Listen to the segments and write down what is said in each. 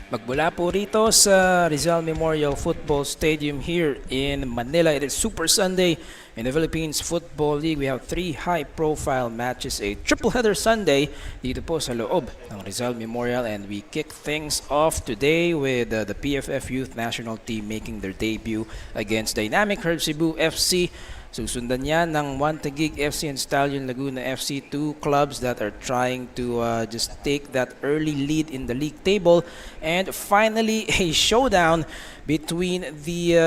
Magmula po rito sa Rizal Memorial Football Stadium here in Manila. It is Super Sunday in the Philippines Football League. We have three high-profile matches, a triple-header Sunday dito po sa loob ng Rizal Memorial. And we kick things off today with the PFF Youth National Team making their debut against Dynamic Herb Cebu FC. Susundan niya ng One Taguig FC and Stallion Laguna FC, two clubs that are trying to just take that early lead in the league table. And finally, a showdown between the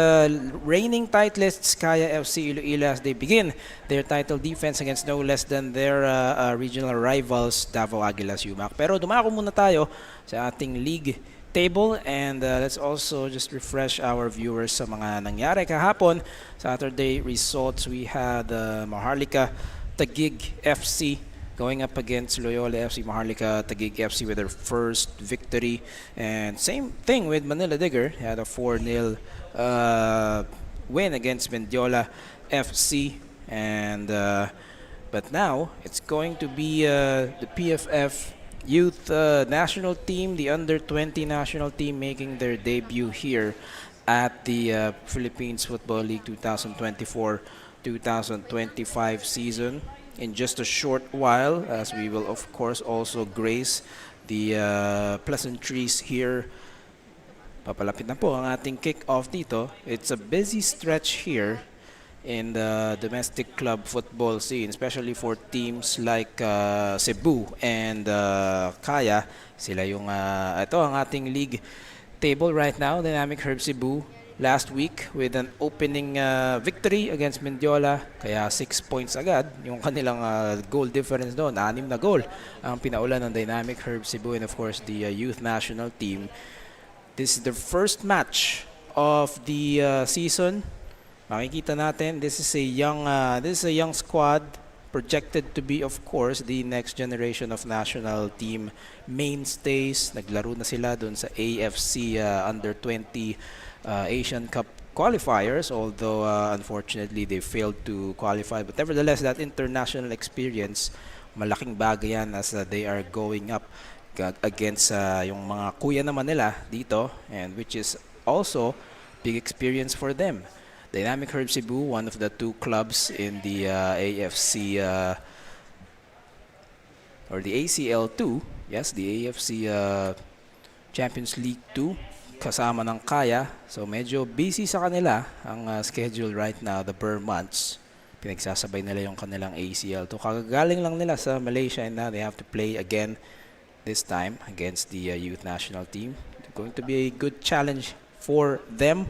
reigning titleists Kaya FC Iloilo as they begin their title defense against no less than their regional rivals Davao Aguilas UMAC. Pero dumako muna tayo sa ating league table and let's also just refresh our viewers sa mga nangyari kahapon. Saturday results, we had Maharlika Taguig FC going up against Loyola FC. Maharlika Taguig FC with their first victory, and same thing with Manila Digger, had a 4-0 win against Mendiola FC. And but now it's going to be the PFF Youth national team, the under-20 national team making their debut here at the Philippines Football League 2024-2025 season in just a short while, as we will of course also grace the pleasantries here. Papalapit na po ang ating kick-off dito. It's a busy stretch here in the domestic club football scene, especially for teams like Cebu and Kaya. Sila yung ito ang ating league table right now. Dynamic Herb Cebu last week with an opening victory against Mendiola, kaya 6 points agad yung kanilang goal difference doon. 6 na goal ang pinaulan ng Dynamic Herb Cebu, and of course the youth national team. This is the first match of the season. Makikita natin, this is a young squad projected to be, of course, the next generation of national team mainstays. Naglaro na sila doon sa AFC under 20 Asian Cup qualifiers, although unfortunately they failed to qualify. But nevertheless, that international experience, malaking bagay yan as they are going up against yung mga kuya naman nila dito, and which is also big experience for them. Dynamic Herb Cebu, one of the two clubs in the AFC or the ACL2, yes, the AFC Champions League 2, kasama ng Kaya. So medyo busy sa kanila ang schedule right now, the Burr months. Pinagsasabay nila yung kanilang ACL2. Kagagaling lang nila sa Malaysia, and now they have to play again this time against the youth national team. It's going to be a good challenge for them.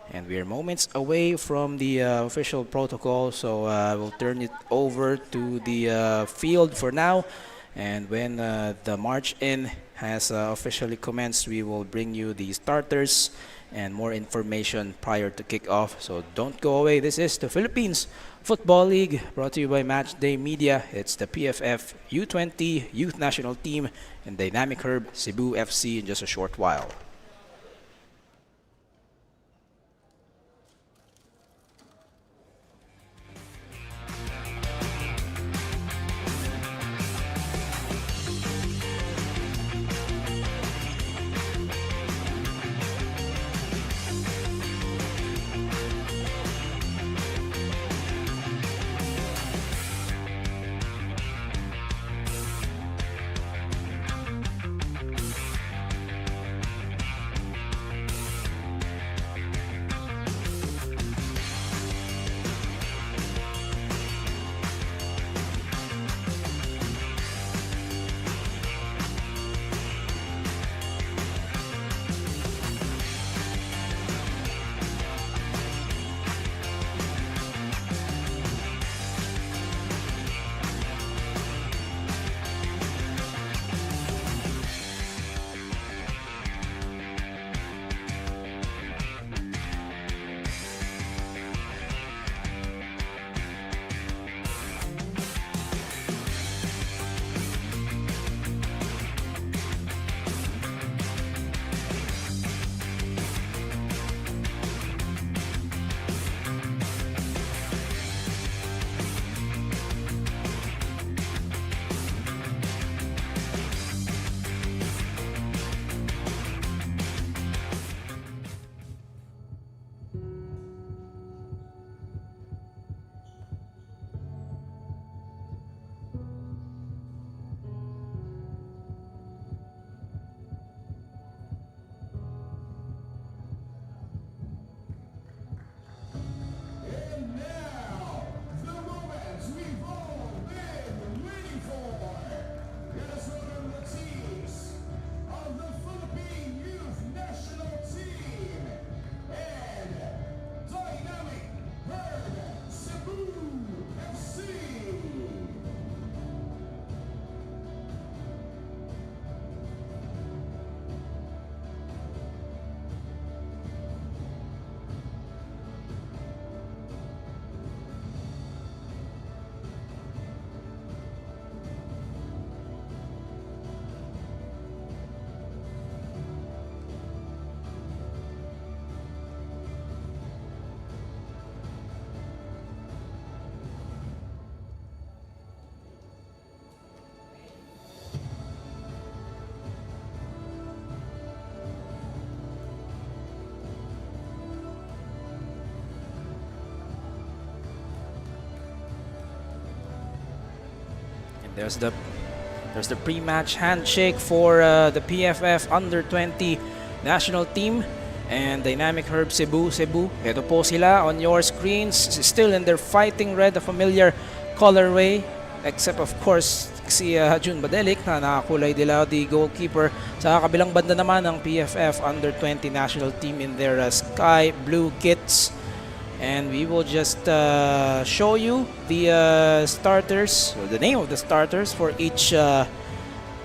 And we are moments away from the official protocol, so we'll turn it over to the field for now. And when the march in has officially commenced, we will bring you the starters and more information prior to kickoff. So don't go away. This is the Philippines Football League, brought to you by Matchday Media. It's the PFF U20 Youth National Team and Dynamic Herb Cebu FC in just a short while. There's the pre-match handshake for the PFF Under-20 national team and Dynamic Herb Cebu. Ito po sila on your screens, still in their fighting red, a familiar colorway, except of course si June Badelik na nakakulay dilaw, the goalkeeper. Sa kabilang banda naman ang PFF Under-20 national team in their sky blue kits. And we will just show you the starters, or the name of the starters for each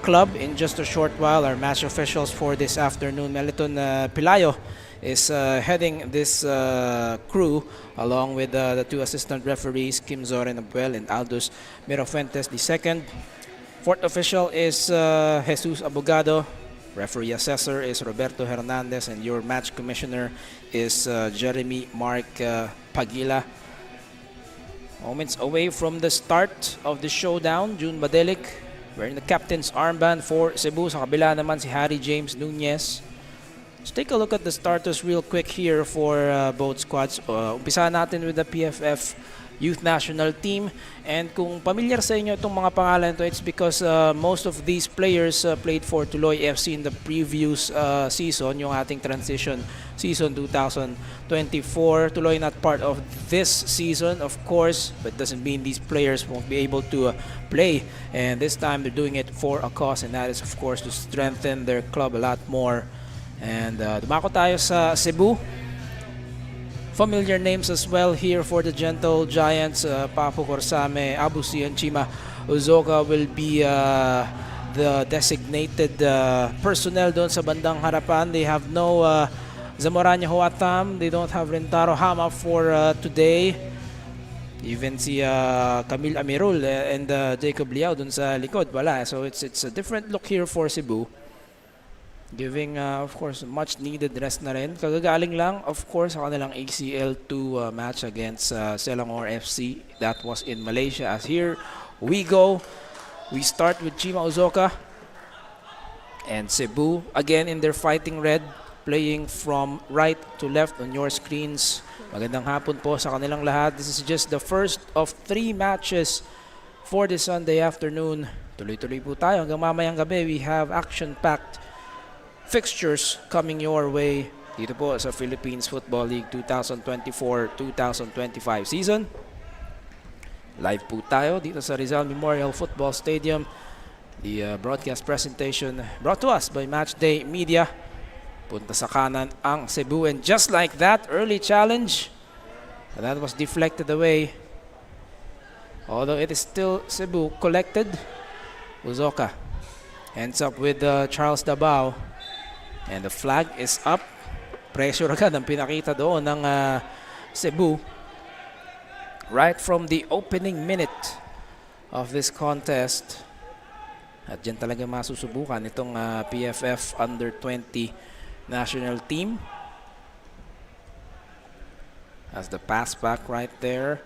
club in just a short while. Our match officials for this afternoon, Meliton Pilayo is heading this crew along with the two assistant referees, Kim Zoren Abuel and Aldous Mirafuentes II. Fourth official is Jesus Abogado. Referee assessor is Roberto Hernandez, and your match commissioner is Jeremy Mark Pagila. Moments away from the start of the showdown, June Badelik wearing the captain's armband for Cebu. Sa kabila naman si Harry James Nunez. Let's take a look at the starters real quick here for both squads. Umpisa natin with the PFF Youth National Team. And kung familiar sa inyo itong mga pangalan to, it's because most of these players played for Tuloy FC in the previous season, yung ating transition season 2024. Tuloy not part of this season, of course, but doesn't mean these players won't be able to play. And this time they're doing it for a cause, and that is of course to strengthen their club a lot more. And dumako tayo sa Cebu. Familiar names as well here for the Gentle Giants. Papu Corsame, Abusi, and Chima Uzoka will be the designated personnel doon sa bandang harapan. They have no Zamoranya Huatam. They don't have Rentaro Hama for today. Even si Camille Amirul and Jacob Liao doon sa likod. Wala. So it's a different look here for Cebu. Giving, of course, much needed rest na rin. Kagagaling lang, of course, sa kanilang ACL2 match against Selangor FC. That was in Malaysia. As here we go. We start with Chima Uzoka and Cebu, again in their fighting red, playing from right to left on your screens. Magandang hapon po sa kanilang lahat. This is just the first of 3 matches for this Sunday afternoon. Tuloy-tuloy po tayo. Hanggang mamayang gabi, we have action-packed fixtures coming your way dito po sa Philippines Football League 2024-2025 season. Live po tayo dito sa Rizal Memorial Football Stadium. The broadcast presentation brought to us by Matchday Media. Punta sa kanan ang Cebu, and just like that, early challenge. That was deflected away. Although it is still Cebu collected. Uzoka ends up with Charles Dabao. And the flag is up. Pressure agad ang pinakita doon ng Cebu. Right from the opening minute of this contest. At dyan talaga masusubukan itong PFF Under-20 national team. As the pass back right there.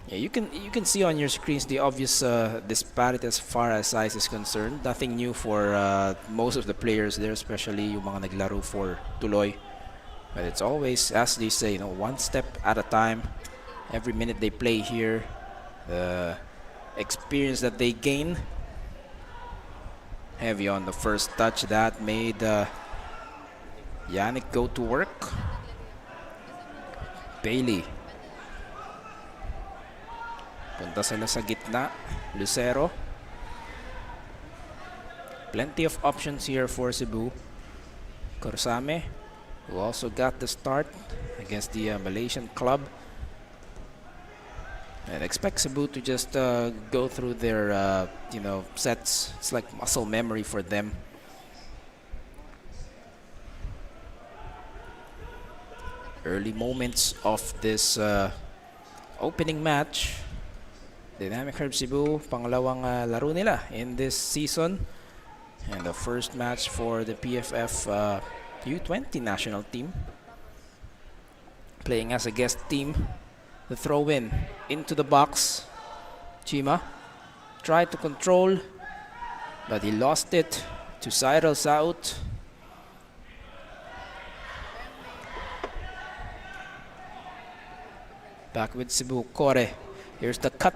Yeah, you can see on your screens the obvious disparity as far as size is concerned. Nothing new for most of the players there, especially yung mga naglaro for Tuloy. But it's always, as they say, one step at a time. Every minute they play here, the experience that they gain. Heavy on the first touch, that made Yannick go to work. Bailey. Punta sila sa gitna. Lucero. Plenty of options here for Cebu. Corsame, who also got the start against the Malaysian club. And expect Cebu to just go through their sets. It's like muscle memory for them. Early moments of this opening match. Dynamic Herb Cebu, pangalawang laro nila in this season. And the first match for the PFF U20 national team. Playing as a guest team. The throw in into the box. Chima tried to control, but he lost it to Cyril Saut. Back with Cebu, Kore. Here's the cut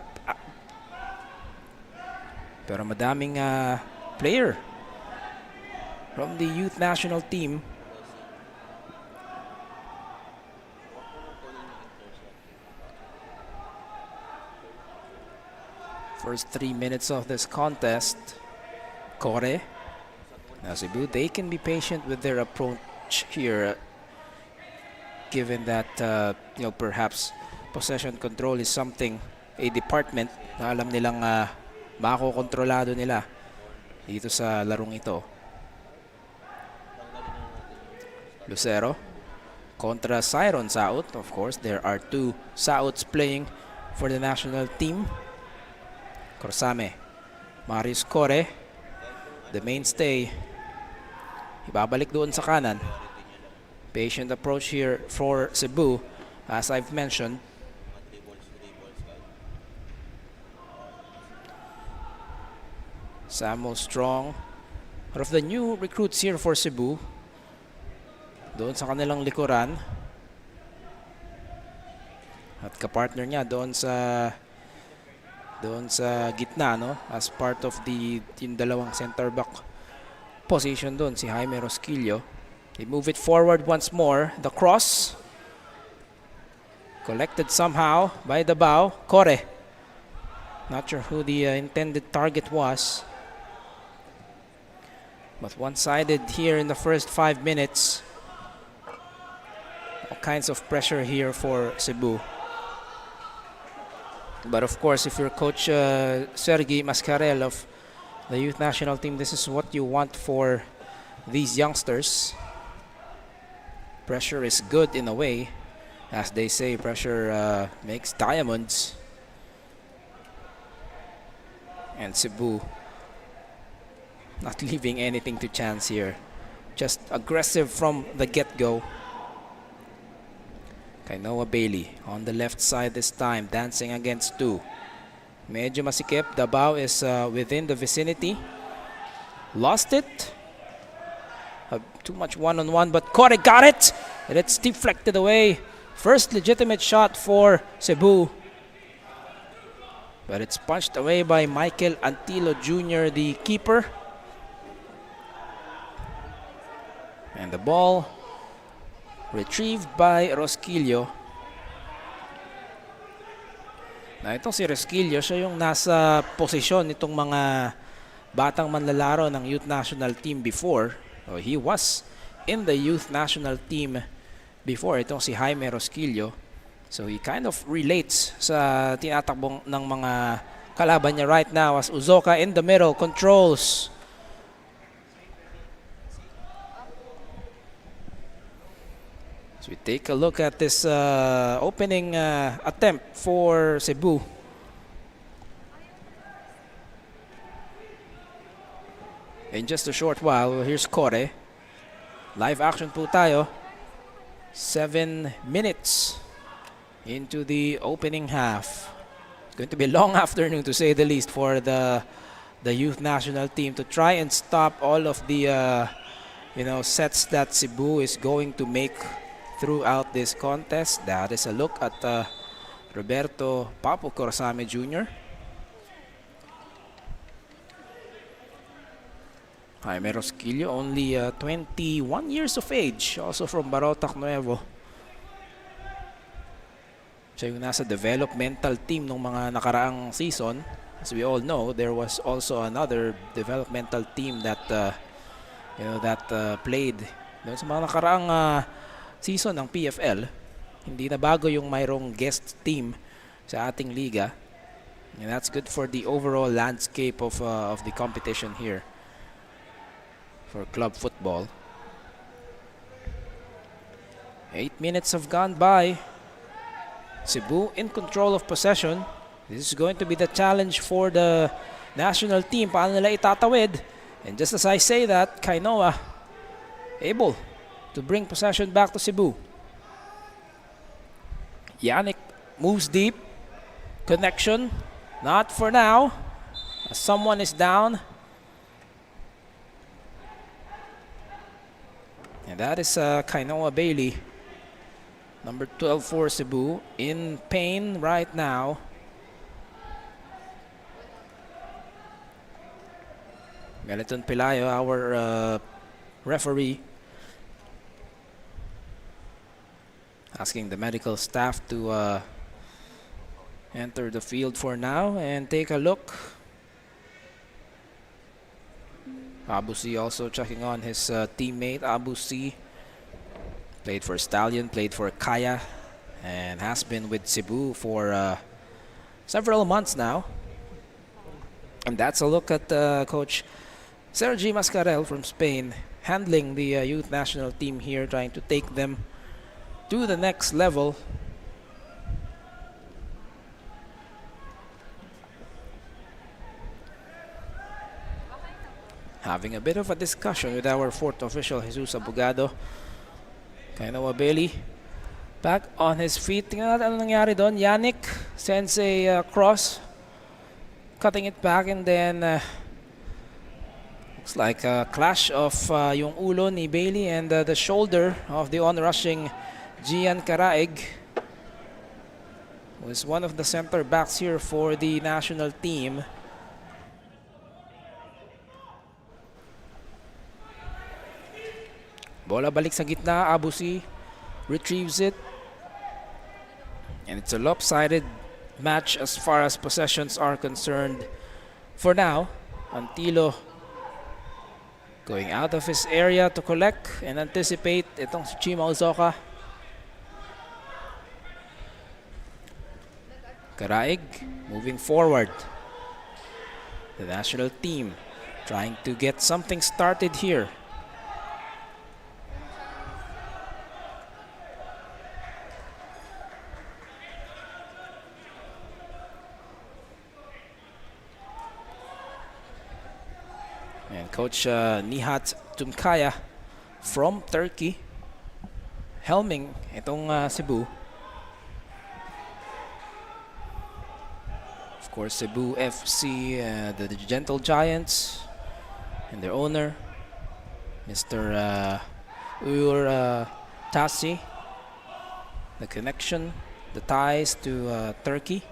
Pero madaming player from the youth national team. First 3 minutes of this contest. Kore. Now Cebu, they can be patient with their approach here, given that perhaps possession control is something, a department na alam nilang makokontrolado nila dito sa larong ito. Lucero contra Siron Saut. Of course, there are two Sauts playing for the national team. Corsame, Marius Kore, the mainstay. Ibabalik doon sa kanan. Patient approach here for Cebu, as I've mentioned. Samuel Strong, one of the new recruits here for Cebu. Doon sa kanilang likuran. At kapartner niya doon sa gitna, no? As part of yung dalawang center back position doon, si Jaime Rosquillo. They move it forward once more. The cross. Collected somehow by Dabao. Kore. Not sure who the intended target was. But one-sided here in the first 5 minutes. All kinds of pressure here for Cebu. But of course, if you're Coach Sergey Mascarel of the youth national team, this is what you want for these youngsters. Pressure is good in a way. As they say, pressure makes diamonds. And Cebu not leaving anything to chance here. Just aggressive from the get-go. Kainoa Bailey on the left side this time, dancing against two. Medyo masikip. Dabao is within the vicinity. Lost it. Too much one-on-one, but Kore got it! And it's deflected away. First legitimate shot for Cebu. But it's punched away by Michael Antilo Jr., the keeper. And the ball retrieved by Rosquillo. Na itong si Rosquillo, siya yung nasa posisyon nitong mga batang manlalaro ng youth national team before. So he was in the youth national team before, itong si Jaime Rosquillo. So he kind of relates sa tinatakbong ng mga kalaban niya right now, as Uzoka in the middle controls. So we take a look at this opening attempt for Cebu. In just a short while, here's Kore. Live action po tayo. 7 minutes into the opening half. It's going to be a long afternoon, to say the least, for the youth national team to try and stop all of the sets that Cebu is going to make throughout this contest. That is a look at Roberto Papo Corsame Jr. Jaime Rosquillo, only 21 years of age, also from Barotac Nuevo. Siya yung nasa developmental team ng mga nakaraang season. As we all know, there was also another developmental team that played sa mga nakaraang season ng PFL. Hindi na bago yung mayroong guest team sa ating liga. And that's good for the overall landscape of the competition here for club football. 8 minutes have gone by. Cebu in control of possession. This is going to be the challenge for the national team. Paano nila itatawid? And just as I say that, Kainoa able to bring possession back to Cebu. Yannick moves deep. Connection. Not for now. Someone is down. And that is Kainoa Bailey, number 12 for Cebu, in pain right now. Meliton Pilayo, our referee, asking the medical staff to enter the field for now and take a look. Abusi also checking on his teammate. Abusi played for Stallion, played for Kaya, and has been with Cebu for several months now. And that's a look at Coach Sergi Mascarel from Spain, handling the youth national team here, trying to take them to the next level. Having a bit of a discussion with our fourth official, Jesus Abogado. Kainawa Bailey back on his feet. Tingnan natin ano nangyari doon. Yannick sends a cross, cutting it back, and then looks like a clash of yung ulo ni Bailey and the shoulder of the on-rushing Gian Caraig, who is one of the center backs here for the national team. Bola balik sa gitna, Abusi retrieves it. And it's a lopsided match as far as possessions are concerned for now. Antilo going out of his area to collect and anticipate itong si Chima Uzoka. Caraig moving forward. The national team trying to get something started here. And Coach Nihat Tumkaya from Turkey helming itong Cebu. Of course, Cebu FC, the Gentle Giants, and their owner, Mr. Uğur Tasi. The connection, the ties to Turkey.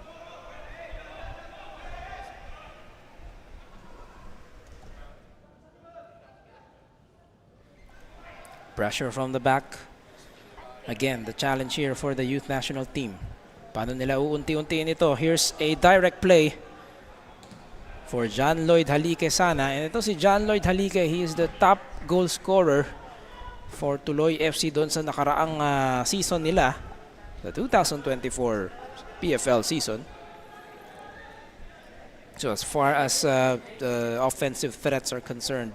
Pressure from the back. Again, the challenge here for the youth national team. Paano nila uunti-untiin ito? Here's a direct play for John Lloyd Halique sana. And ito si John Lloyd Halique, he is the top goal scorer for Tuloy FC doon sa nakaraang season nila, the 2024 PFL season. So as far as the offensive threats are concerned,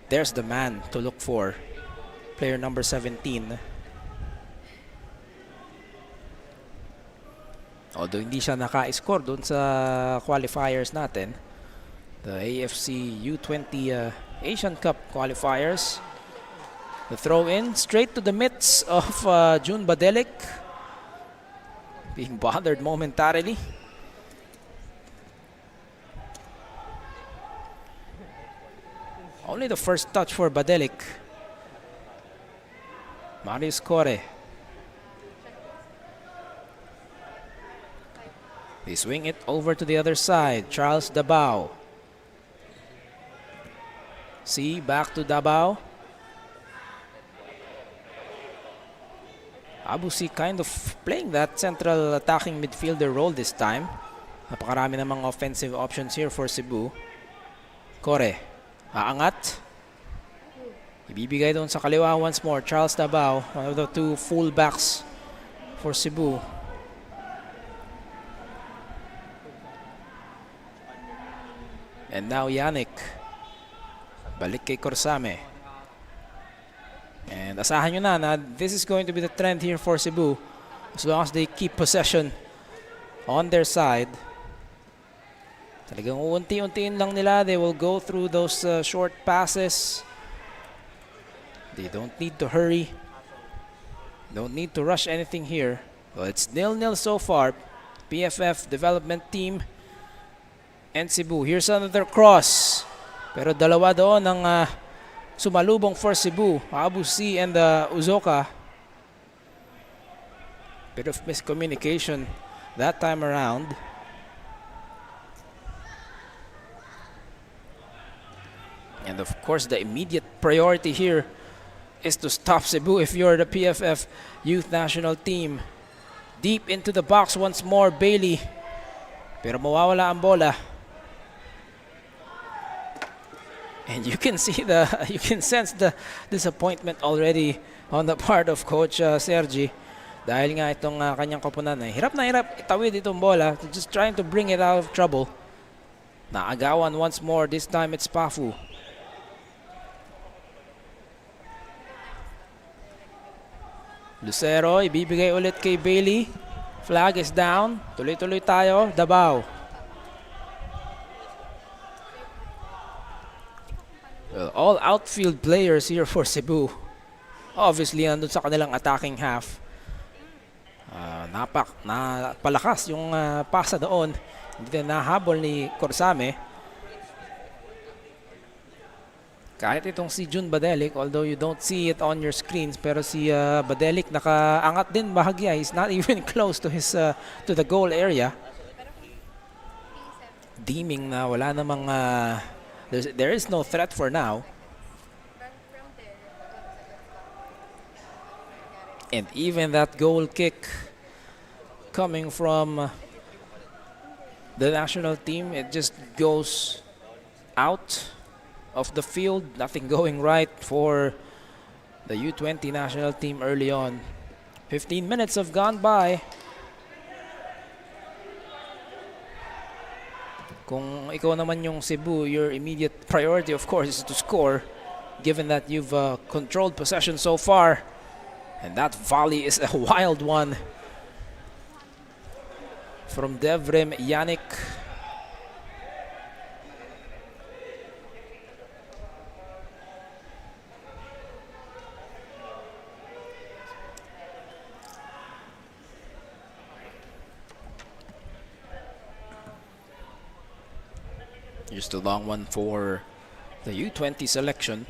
there's the man to look for. Player number 17. Although hindi siya naka-score doon sa qualifiers natin, the AFC U20 Asian Cup qualifiers. The throw in straight to the midst of June Badelik, being bothered momentarily. Only the first touch for Badelik. Marius Core. They swing it over to the other side. Charles Dabao. See, back to Dabao. Abusi kind of playing that central attacking midfielder role this time. Napakarami namang offensive options here for Cebu. Core. Aangat. Ibibigay doon sa kaliwa once more. Charles Dabao, one of the two fullbacks for Cebu. And now Yannick. Balik kay Corsame. And asahan nyo na this is going to be the trend here for Cebu. As long as they keep possession on their side. Talagang unti-untiin lang nila. They will go through those short passes. They don't need to hurry. Don't need to rush anything here. Well, it's 0-0 so far. PFF development team and Cebu. Here's another cross. Pero dalawa doon ang sumalubong for Cebu. Abusi and Uzoka. Bit of miscommunication that time around. And of course, the immediate priority here is to stop Cebu if you're the PFF Youth National Team. Deep into the box once more, Bailey. Pero mawawala ang bola. And you can sense the disappointment already on the part of Coach Sergi. Dahil nga itong kanyang koponan ay hirap na hirap itawid itong bola. Just trying to bring it out of trouble. Naagawan once more. This time it's Pafu. Lucero, ibibigay ulit kay Bailey. Flag is down. Tuloy-tuloy tayo. Davao. Well, all outfield players here for Cebu. Obviously, nandun sa kanilang attacking half. Napalakas yung pasa doon. Hindi na nahabol ni Corsame. Kahit itong si Jun Badelic, although you don't see it on your screens, pero si Badelic nakaangat din bahagya. He's not even close to his to the goal area. Deeming na wala namang there is no threat for now. And even that goal kick coming from the national team, it just goes out of the field. Nothing going right for the U20 national team early on. 15 minutes have gone by. Kung ikaw naman yung Cebu, your immediate priority of course is to score, given that you've controlled possession so far. And that volley is a wild one from Devrim Yannick. Just a long one for the U20 selection.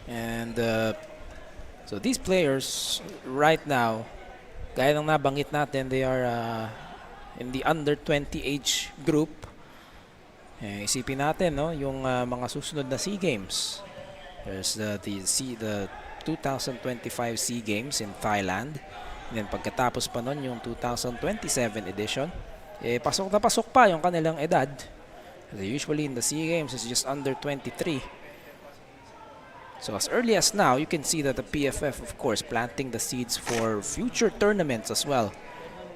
And so these players right now, gaya ng nabanggit natin, they are in the under 20 age group. Isipin natin, no, yung mga susunod na SEA Games. There's the 2025 SEA Games in Thailand. And then pagkatapos pa nun yung 2027 edition, pasok na pasok pa yung kanilang edad. Usually in the SEA Games is just under 23. So as early as now, you can see that the PFF, of course, planting the seeds for future tournaments as well.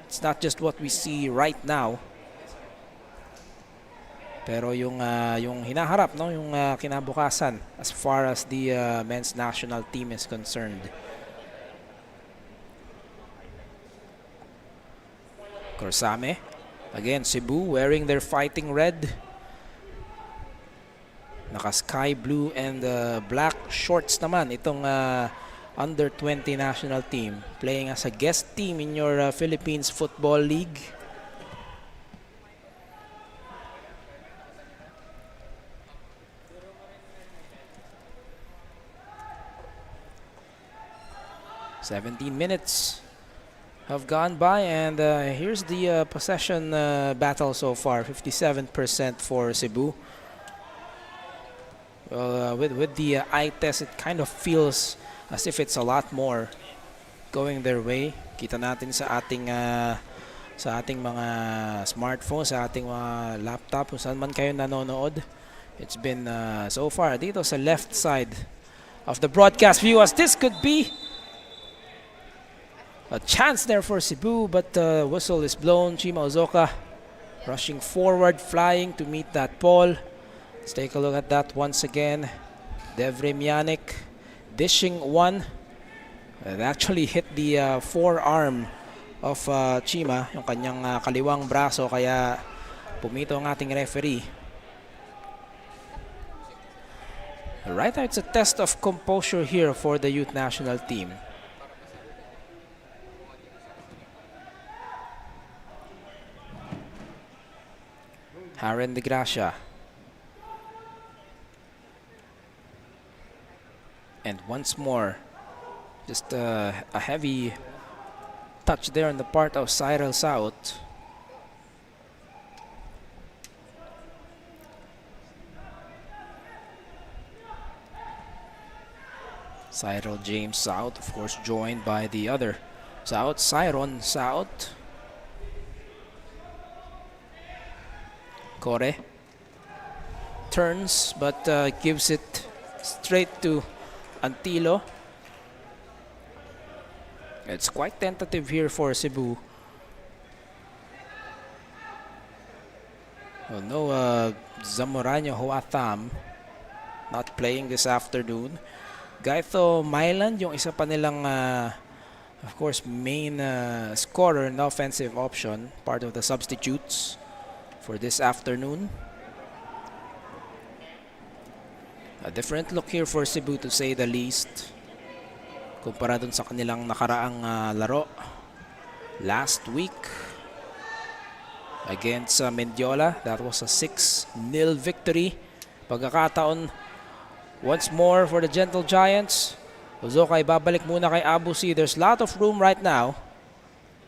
It's not just what we see right now, pero yung hinaharap, no, yung kinabukasan as far as the men's national team is concerned. Corsame, again, Cebu wearing their fighting red. Naka sky blue and black shorts naman itong under 20 national team, playing as a guest team in your Philippines Football League. "17 minutes have gone by, and here's the possession battle so far. 57% for Cebu. Well, with the eye test, it kind of feels as if it's a lot more going their way. Kita natin sa ating mga smartphones, sa ating mga laptop, kung saan man kayo nanonood. It's been so far dito sa left side of the broadcast view, as this could be a chance there for Cebu, but whistle is blown. Chima Ozoka rushing forward, flying to meet that ball. Let's take a look at that once again. Devrim Yannick dishing one. It actually hit the forearm of Chima, yung kanyang kaliwang braso, kaya pumito ang ating referee. Right now, it's a test of composure here for the youth national team. Haren de Gracia. And once more, just a heavy touch there on the part of Cyril South. Cyril James South, of course, joined by the other South, Cyron South. Kore turns but gives it straight to Antilo. It's quite tentative here for Cebu. Well, no Zamorano Huatham not playing this afternoon. Gaito Myland, yung isa pa nilang of course main scorer and offensive option, part of the substitutes for this afternoon. A different look here for Cebu, to say the least, kumpara dun sa kanilang nakaraang laro last week against Mendiola. That was a 6-0 victory. Pagkakataon once more for the Gentle Giants. Uzokay babalik muna kay Abu C. There's a lot of room right now.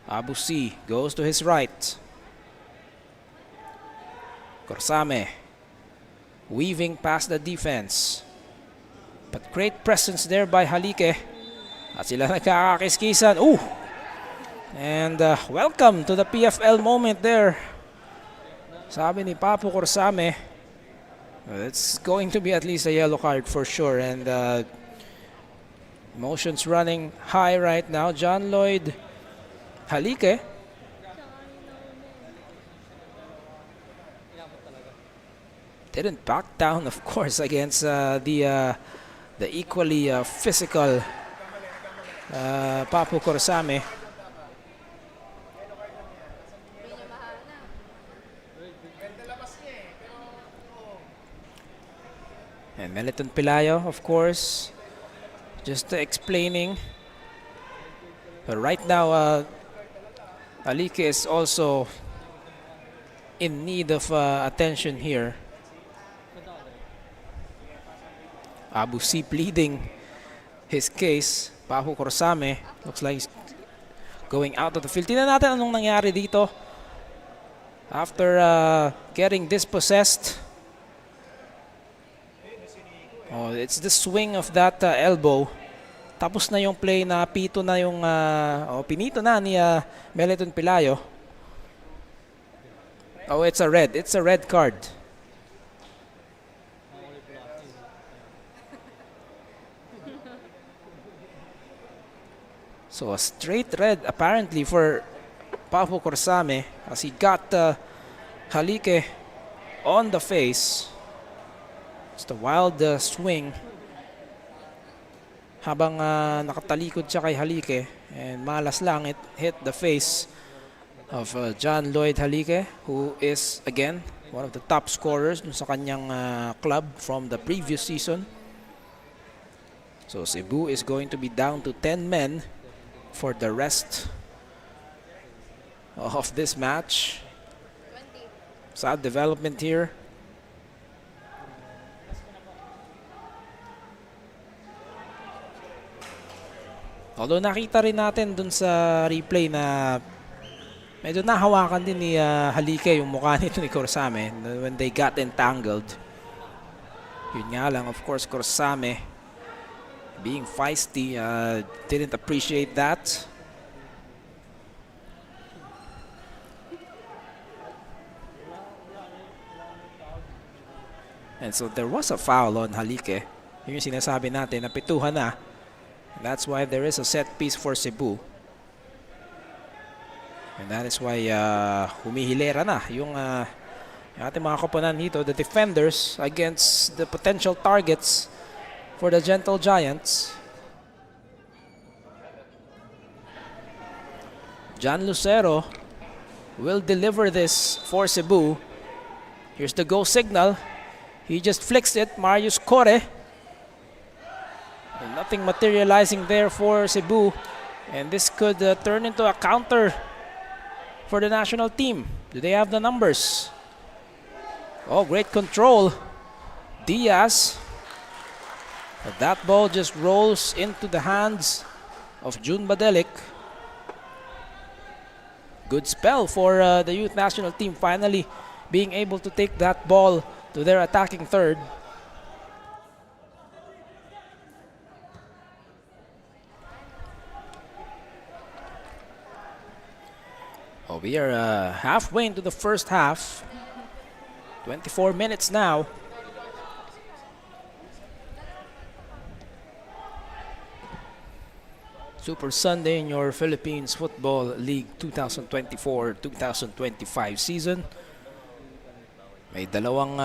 Abu C goes to his right. Corsame weaving past the defense, but great presence there by Halike. At sila nagkakakiskisan. Ooh! And welcome to the PFL moment there. Sabi ni Papu Corsame, it's going to be at least a yellow card for sure. And emotions running high right now. John Lloyd Halike didn't back down, of course, against the equally physical Papu Corsame. And Meliton Pilayo, of course, just explaining. But right now, Alike is also in need of attention here. Abu C pleading his case. Papu Corsame looks like he's going out of the field. Tingnan natin anong nangyari dito after getting dispossessed. Oh, it's the swing of that elbow. Tapos na yung play, na pito na yung pinito na ni Meliton Pilayo. Oh, it's a red card. So a straight red apparently for Papu Corsame as he got Halike on the face. It's the wild swing habang nakatalikod siya kay Halike, and malas lang, it hit the face of John Lloyd Halike, who is again one of the top scorers dun sa kanyang club from the previous season. So Cebu is going to be down to 10 men for the rest of this match. Sad development here. Although nakita rin natin dun sa replay na medyo nahawakan din ni Halike yung mukha nito ni Corsame when they got entangled. Yun nga lang, of course, Corsame being feisty, didn't appreciate that. And so there was a foul on Halike. Yun yung sinasabi natin, napituhan na. That's why there is a set piece for Cebu. And that is why humihilera na yung ating mga koponan dito, the defenders, against the potential targets for the Gentle Giants. John Lucero will deliver this for Cebu. Here's the go signal. He just flicks it. Marius Kore. And nothing materializing there for Cebu. And this could turn into a counter for the national team. Do they have the numbers? Oh, great control. Diaz. But that ball just rolls into the hands of June Badelik. Good spell for the youth national team, finally being able to take that ball to their attacking third. Oh, we are halfway into the first half. 24 minutes now. Super Sunday in your Philippines Football League 2024-2025 season. May dalawang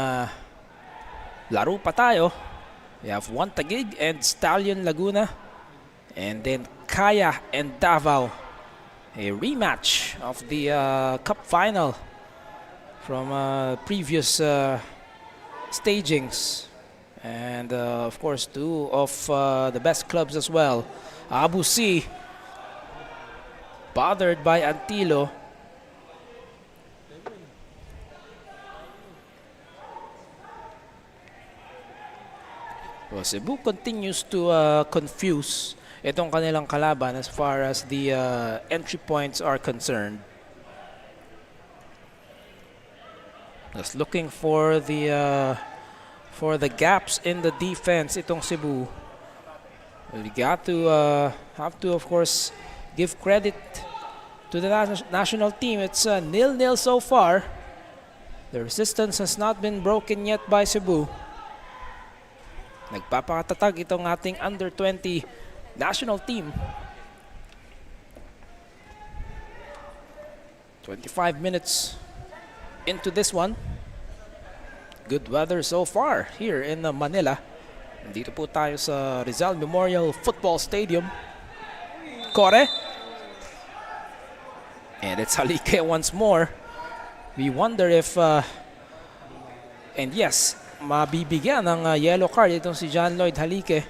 laro pa tayo. We have one Taguig and Stallion Laguna. And then Kaya and Davao. A rematch of the Cup final from previous stagings. And of course, two of the best clubs as well. Abu C, bothered by Antilo. Well, Cebu continues to confuse itong kanilang kalaban as far as the entry points are concerned. Just looking for the gaps in the defense itong Cebu. We got to have to, of course, give credit to the national team. It's 0-0 so far. The resistance has not been broken yet by Cebu. Nagpapakatatag itong ating under-20 national team. 25 minutes into this one. Good weather so far here in Manila. Dito po tayo sa Rizal Memorial Football Stadium. Kore. And it's Halike once more. We wonder if, and yes, mabibigyan ng yellow card itong si John Lloyd Halike.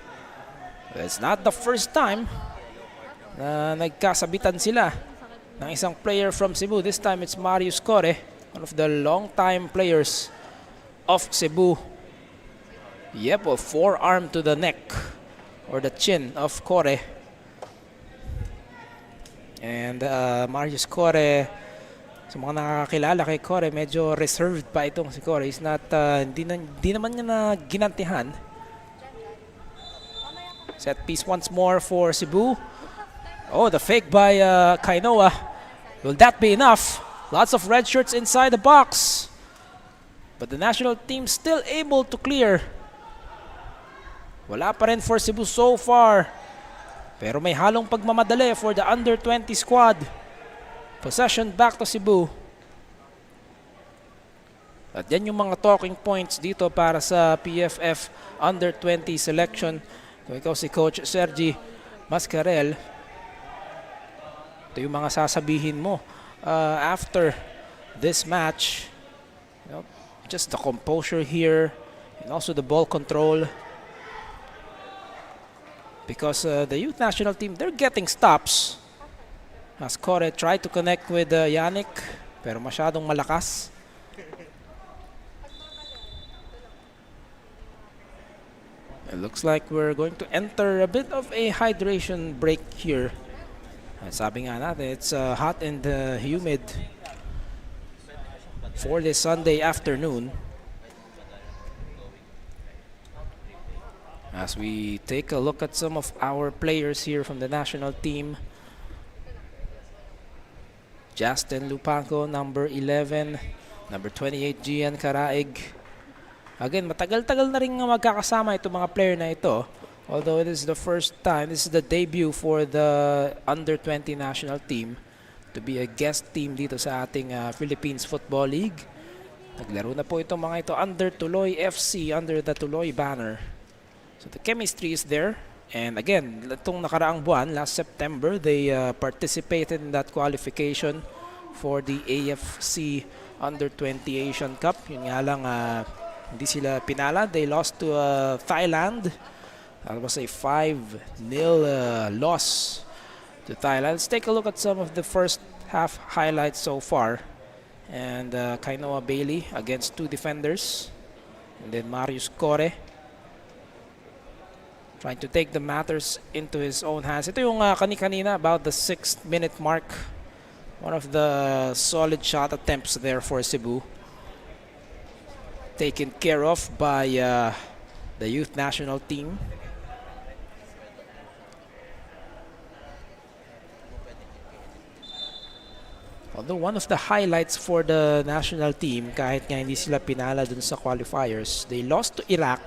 It's not the first time na nagkasabitan sila ng isang player from Cebu. This time it's Marius Kore, one of the long-time players of Cebu. Yep, a forearm to the neck or the chin of Kore. And Marius Kore, sa mga nakakilala kay Kore, medyo reserved pa itong si Kore. He's not, di naman niya na ginantihan. Set piece once more for Cebu. Oh, the fake by Kainoa. Will that be enough? Lots of red shirts inside the box. But the national team still able to clear. Wala pa rin for Cebu so far. Pero may halong pagmamadali for the under-20 squad. Possession back to Cebu. At yan yung mga talking points dito para sa PFF under-20 selection. Kung ikaw si Coach Sergi Mascarel, ito yung mga sasabihin mo after this match. You know, just the composure here and also the ball control. Because the youth national team, they're getting stops. As Kore tried to connect with Yannick, pero masyadong malakas. It looks like we're going to enter a bit of a hydration break here. At sabi nga natin, it's hot and humid for this Sunday afternoon. As we take a look at some of our players here from the national team. Justin Lupanco, number 11. Number 28, Gian Caraig. Again, matagal-tagal na rin magkakasama itong mga player na ito. Although it is the first time, this is the debut for the under-20 national team to be a guest team dito sa ating Philippines Football League. Naglaro na po itong mga ito under Tuloy FC, under the Tuloy banner. So the chemistry is there. And again, itong nakaraang buwan, last September, they participated in that qualification for the AFC Under-20 Asian Cup. Yun nga lang, hindi sila pinala. They lost to Thailand. That was a 5-0 loss to Thailand. Let's take a look at some of the first half highlights so far. And Kainoa Bailey against two defenders. And then Marius Kore trying to take the matters into his own hands. Ito yung kani-kanina about the 6th minute mark One of the solid shot attempts there for Cebu. Taken care of by the youth national team. Although one of the highlights for the national team, kahit nga hindi sila pinala dun sa qualifiers, they lost to Iraq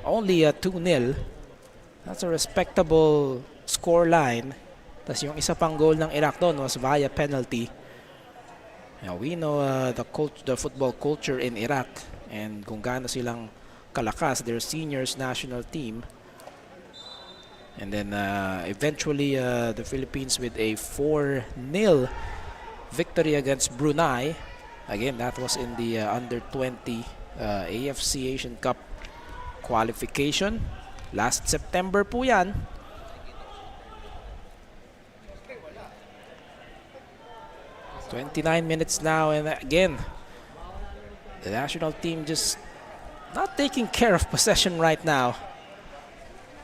only 2-0. That's a respectable score line. Tapos yung isa pang goal ng Iraq doon was via penalty. Now we know the football culture in Iraq and kung gaano silang kalakas, their seniors national team. And then eventually the Philippines with a 4-0 victory against Brunei. Again, that was in the under-20 AFC Asian Cup qualification. Last September po yan. "29 minutes now, and again, the national team just not taking care of possession right now.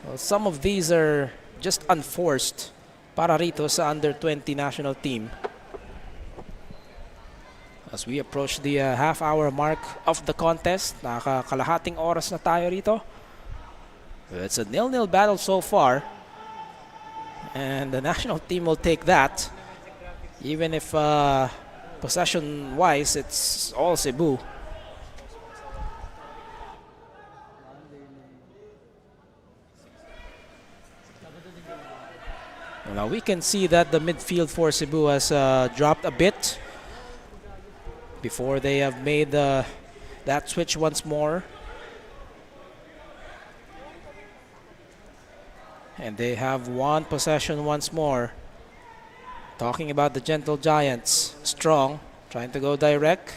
Well, some of these are just unforced para rito sa under-20 national team. As we approach the half-hour mark of the contest, nakakalahating oras na tayo rito. It's a 0-0 battle so far, and the national team will take that. Even if possession-wise, it's all Cebu. Now we can see that the midfield for Cebu has dropped a bit before they have made that switch once more. And they have one possession once more. Talking about the Gentle Giants, Strong trying to go direct,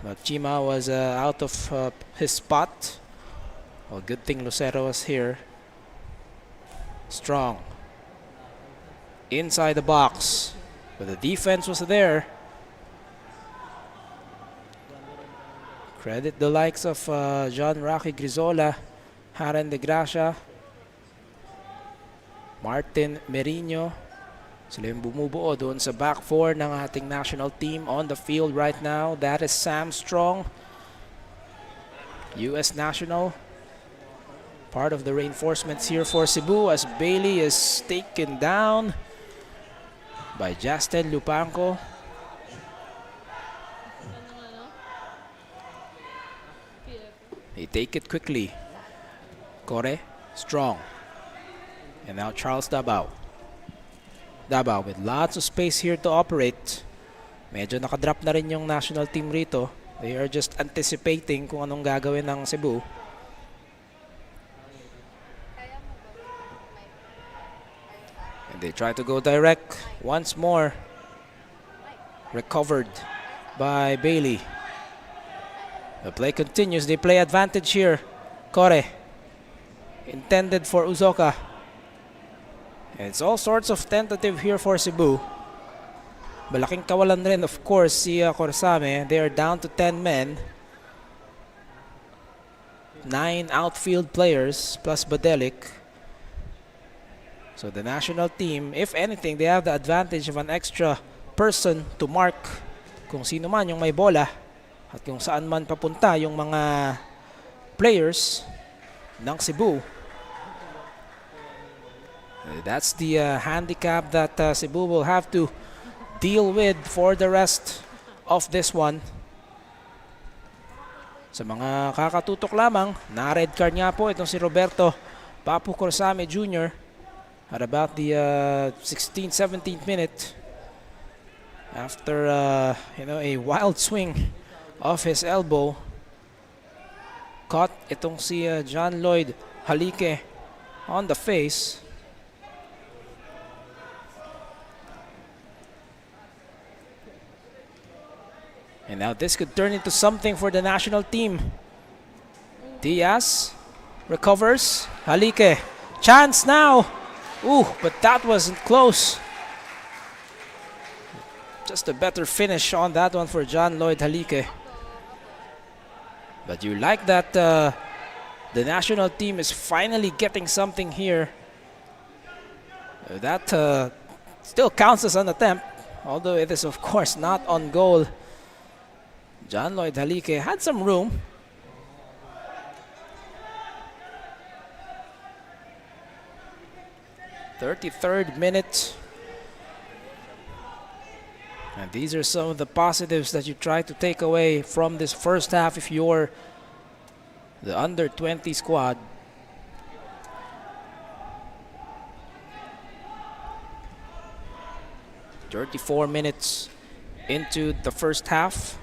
but Chima was out of his spot. Well, good thing Lucero was here. Strong inside the box, but the defense was there. Credit the likes of John Rocky Grizola, Haren de Gracia, Martin Merino. Sila yung bumubuo doon sa back four ng ating national team on the field right now. That is Sam Strong, US national. Part of the reinforcements here for Cebu as Bailey is taken down by Justin Lupanco. They take it quickly. Kore, Strong. And now Charles Dabao. Dabao with lots of space here to operate. Medyo nakadrop na rin yung national team rito. They are just anticipating kung anong gagawin ng Cebu. And they try to go direct once more. Recovered by Bailey. The play continues. They play advantage here. Kore. Intended for Uzoka. And it's all sorts of tentative here for Cebu. Malaking kawalan rin, of course, si Corsame. They are down to 10 men. 9 outfield players plus Badelic. So the national team, if anything, they have the advantage of an extra person to mark kung sino man yung may bola at kung saan man papunta yung mga players ng Cebu. That's the handicap that Cebu will have to deal with for the rest of this one. Sa mga kakatutok lamang, na-red card nga po itong si Roberto Papu Corsame Jr. at about the 16th, 17th minute after a wild swing off his elbow. Caught itong si John Lloyd Halike on the face. And now this could turn into something for the national team. Diaz recovers. Halike. Chance now. Ooh, but that wasn't close. Just a better finish on that one for John Lloyd Halike. But you like that the national team is finally getting something here. That still counts as an attempt. although it is of course not on goal. John Lloyd Halike had some room. "33rd minute. And these are some of the positives that you try to take away from this first half if you're the under-20 squad. "34 minutes into the first half.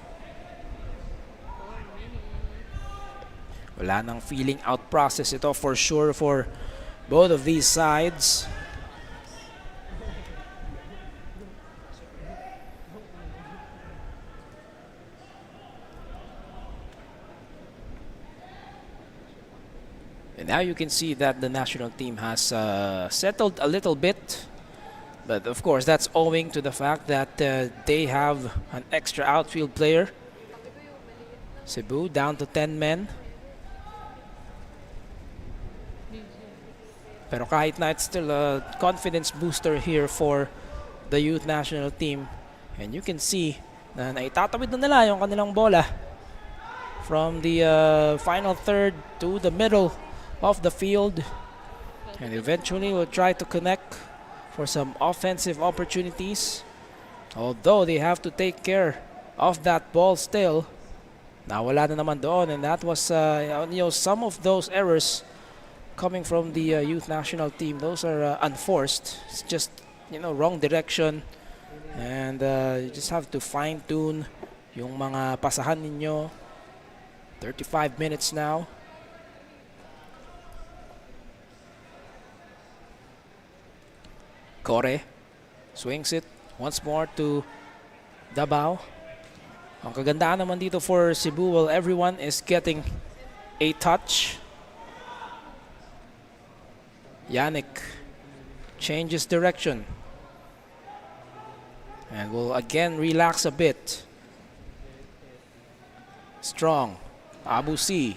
Wala nang feeling out process ito for sure for both of these sides. And now you can see that the national team has settled a little bit. But of course, that's owing to the fact that they have an extra outfield player. Cebu down to 10 men. Pero kahit na, it's still a confidence booster here for the youth national team. And you can see na naitatawid na nila yung kanilang bola from the final third to the middle of the field. And eventually will try to connect for some offensive opportunities. Although they have to take care of that ball still. Nawala na naman doon, and that was some of those errors coming from the youth national team. Those are unforced. It's just wrong direction, and you just have to fine-tune yung mga pasahan ninyo. 35 minutes now. Kore swings it once more to Dabao. Ang kagandaan naman dito for Cebu, well, everyone is getting a touch. Yannick changes direction and will again relax a bit. Strong. Abu C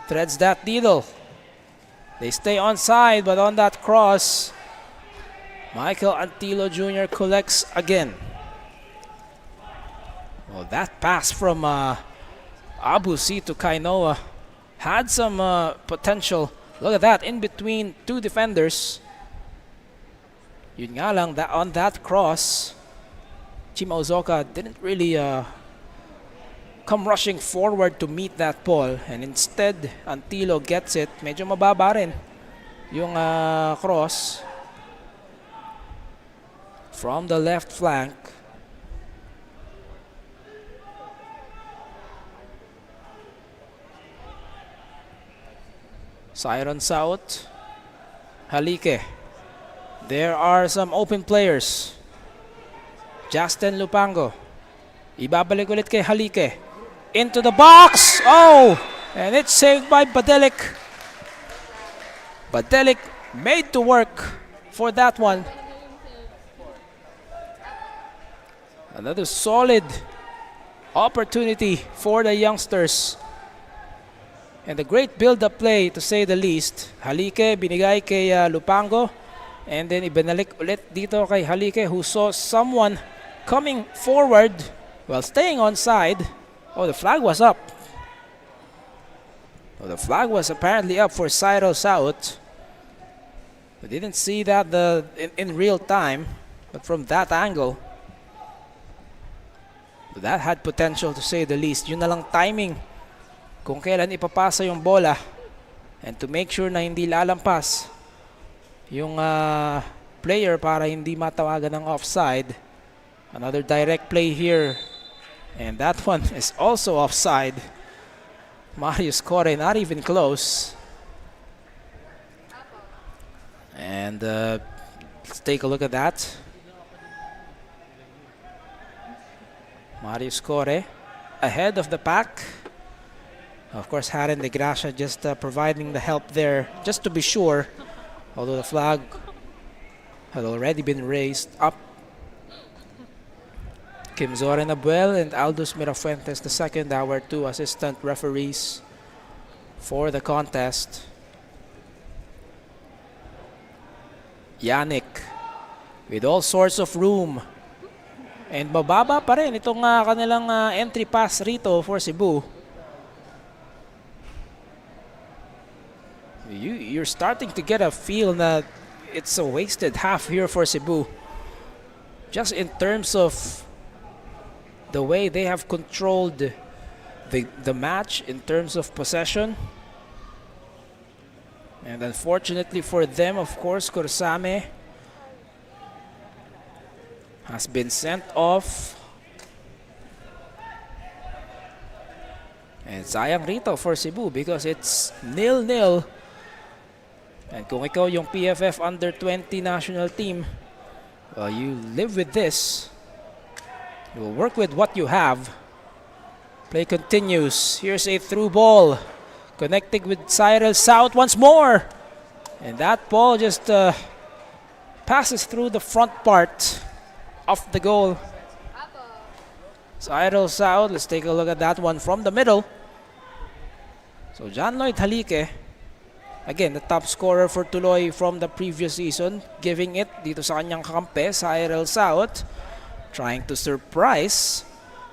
threads that needle. They stay onside, but on that cross, Michael Antilo Jr. collects again. Well, that pass from Abu C to Kainoa had some potential. Look at that, in between two defenders. Yun nga lang, that on that cross, Chima Ozoka didn't really come rushing forward to meet that ball. And instead, Antilo gets it. Medyo mababa rin yung cross from the left flank. Sirens out. Halike. There are some open players. Justin Lupango. Ibabalik ulit kay Halike. Into the box! Oh! And it's saved by Badelik. Badelik made to work for that one. Another solid opportunity for the youngsters. And a great build-up play, to say the least. Halike binigay kay Lupango. And then ibinalik ulit dito kay Halike, who saw someone coming forward while staying onside. Oh, the flag was up. Oh, the flag was apparently up for Cyril Saut. We didn't see that in real time, but from that angle, that had potential, to say the least. Yun na lang timing kung kailan ipapasa yung bola, and to make sure na hindi lalampas yung player para hindi matawagan ng offside. Another direct play here, and that one is also offside. Marius Core not even close. And let's take a look at that. Marius Core ahead of the pack. Of course, Haren de Gracia just providing the help there, just to be sure. Although the flag had already been raised up. Kim Zoren Abuel and Aldous Mirafuentes II, our two assistant referees for the contest. Yannick with all sorts of room And mababa pa rin itong kanilang entry pass rito for Cebu. You're starting to get a feel that it's a wasted half here for Cebu. Just in terms of the way they have controlled the match in terms of possession. And unfortunately for them, of course, Kursame has been sent off. And sayang rito for Cebu because it's 0-0. And kung ikaw yung PFF under-20 national team, well, you live with this. You will work with what you have. Play continues. Here's a through ball. Connecting with Cyril South once more. And that ball just passes through the front part of the goal. Cyril South, let's take a look at that one from the middle. So John Lloyd Halike, again, the top scorer for Tuloy from the previous season, giving it dito sa kanyang kakampi, Cyril South, trying to surprise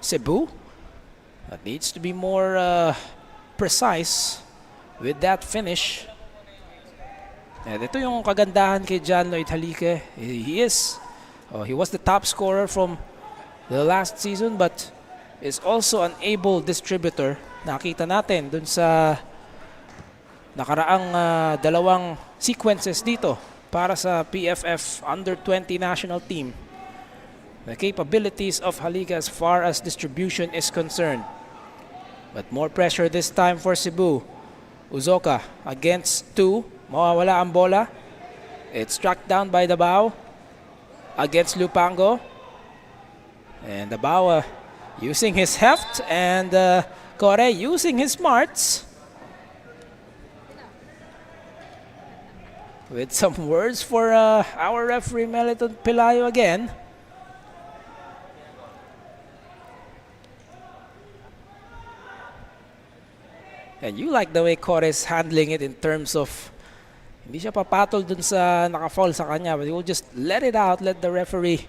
Cebu. That needs to be more precise with that finish. And ito yung kagandahan kay John Lloyd Halike. He was the top scorer from the last season, but is also an able distributor. Nakita natin dun sa nakaraang dalawang sequences dito para sa PFF under-20 national team. The capabilities of Halike as far as distribution is concerned. But more pressure this time for Cebu. Uzoka against two. Mawawala ang bola. It's struck down by Dabao against Lupango. And Dabao using his heft, and Kore using his smarts. With some words for our referee Meliton Pilayo again. And you like the way Kore is handling it in terms of hindi siya papatol dun sa naka-foul sa kanya, but he will just let it out, let the referee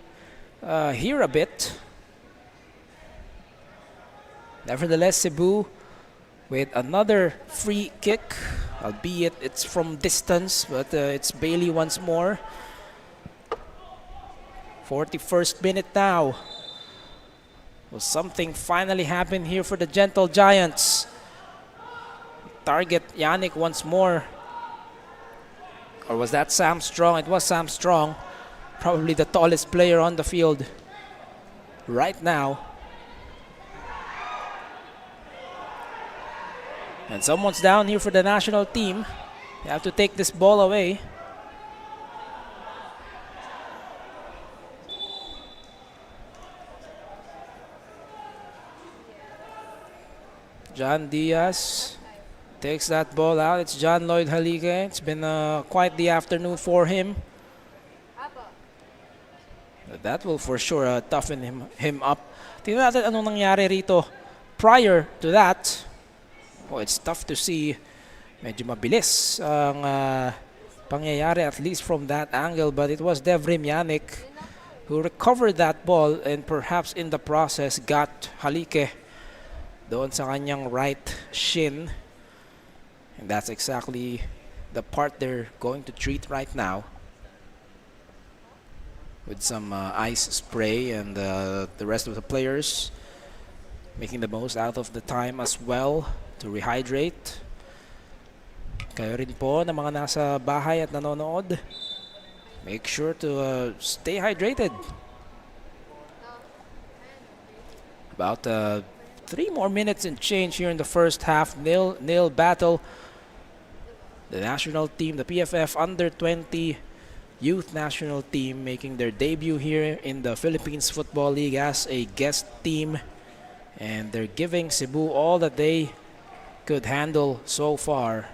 hear a bit. Nevertheless, Cebu with another free kick, albeit it's from distance, but it's Bailey once more. 41st minute now. Well, something finally happened here for the Gentle Giants. Target Yannick once more. Or was that Sam Strong? It was Sam Strong. Probably the tallest player on the field right now. And someone's down here for the national team. They have to take this ball away. John Diaz takes that ball out. It's John Lloyd Halike. It's been quite the afternoon for him. But that will for sure toughen him up. Tingnan natin anong nangyari rito prior to that. Oh, it's tough to see. Medyo mabilis ang pangyayari, at least from that angle. But it was Devrim Yannick who recovered that ball and perhaps in the process got Halike doon sa kanyang right shin. And that's exactly the part they're going to treat right now. With some ice spray, and the rest of the players making the most out of the time as well to rehydrate. Kayo rin po na mga nasa bahay at nanonood, make sure to stay hydrated. About 3 more minutes and change here in the first half. 0-0 battle. The national team, the PFF under-20 youth national team, making their debut here in the Philippines Football League as a guest team. And they're giving Cebu all that they could handle so far.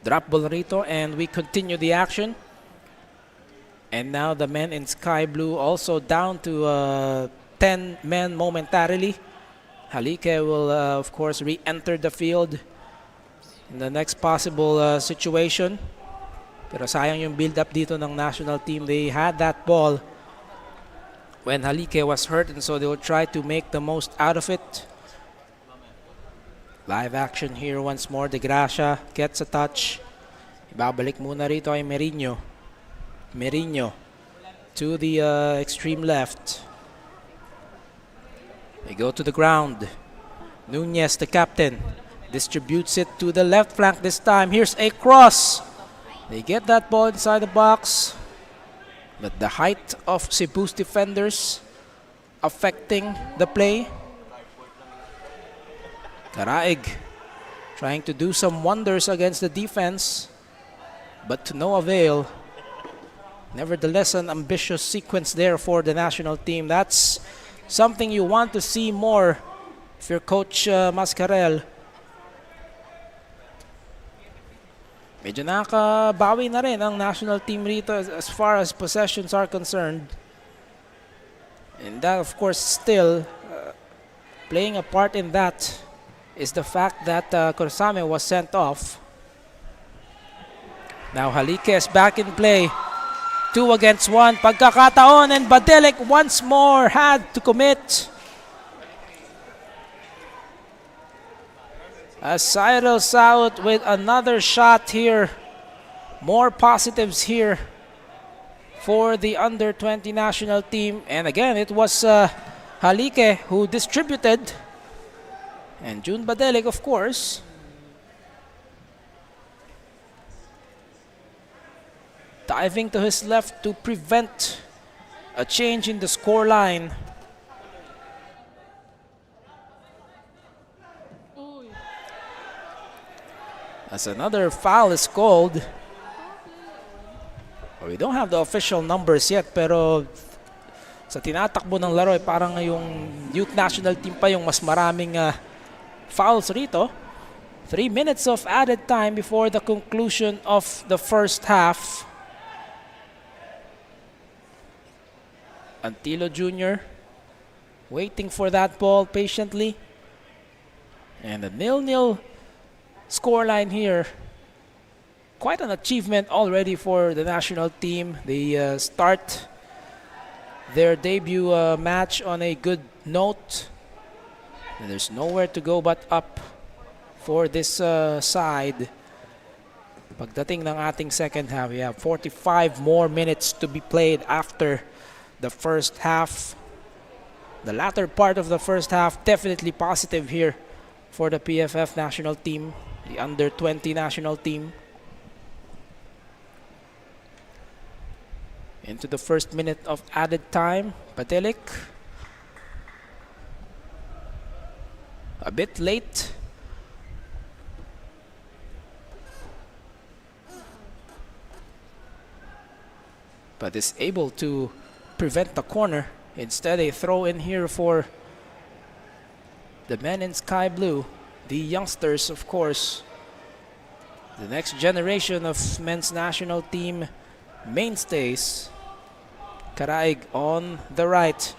Drop ball rito, and we continue the action. And now the men in sky blue also down to 10 men momentarily. Halike will, of course, re-enter the field in the next possible situation. Pero sayang yung build-up dito ng national team. They had that ball when Halike was hurt, and so they will try to make the most out of it. Live action here once more. De Gracia gets a touch. Ibabalik muna rito ay Merino. Merino to the extreme left. They go to the ground. Nunez, the captain, distributes it to the left flank this time. Here's a cross. They get that ball inside the box. But the height of Cebu's defenders affecting the play. Karaig trying to do some wonders against the defense, but to no avail. Nevertheless, an ambitious sequence there for the national team. That's something you want to see more if you're Coach Mascarel. Medyo nakabawi na rin ang national team rito as far as possessions are concerned. And that, of course, still playing a part in that is the fact that Korsame was sent off. Now Halike is back in play. 2 against 1. Pagkakataon, and Badelic once more had to commit. As Cyril Saut with another shot here. More positives here for the under-20 national team. And again, it was Halike who distributed. And June Badelic, of course. Diving to his left to prevent a change in the scoreline. As another foul is called. Well, we don't have the official numbers yet, pero sa tinatakbo ng laro, parang yung youth national team pa yung mas maraming fouls rito. 3 minutes of added time before the conclusion of the first half. Antilo Jr. waiting for that ball patiently. And a 0-0 scoreline here. Quite an achievement already for the national team. They start their debut match on a good note. And there's nowhere to go but up for this side. Pagdating ng ating second half, we have 45 more minutes to be played after the first half. The latter part of the first half definitely positive here for the PFF national team, the under-20 national team. Into the first minute of added time, Badelic. A bit late. But is able to prevent the corner. Instead, a throw in here for the men in sky blue. The youngsters, of course. The next generation of men's national team mainstays. Karaig on the right,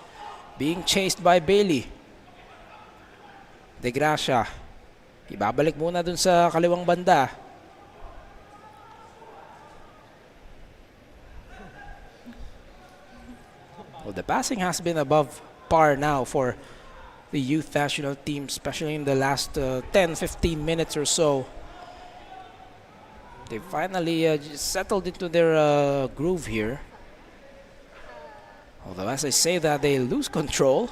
being chased by Bailey. De Gracia. Ibabalik muna dun sa kaliwang banda. Well, the passing has been above par now for the youth national team, especially in the last 10-15 minutes or so. They finally settled into their groove here. Although as I say that, they lose control.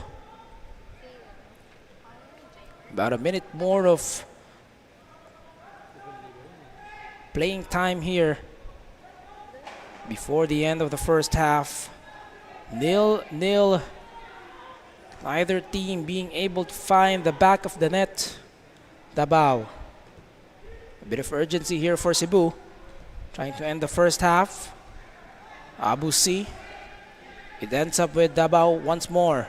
About a minute more of playing time here before the end of the first half. 0-0. Neither team being able to find the back of the net. Davao. A bit of urgency here for Cebu. Trying to end the first half. Abu C. It ends up with Davao once more.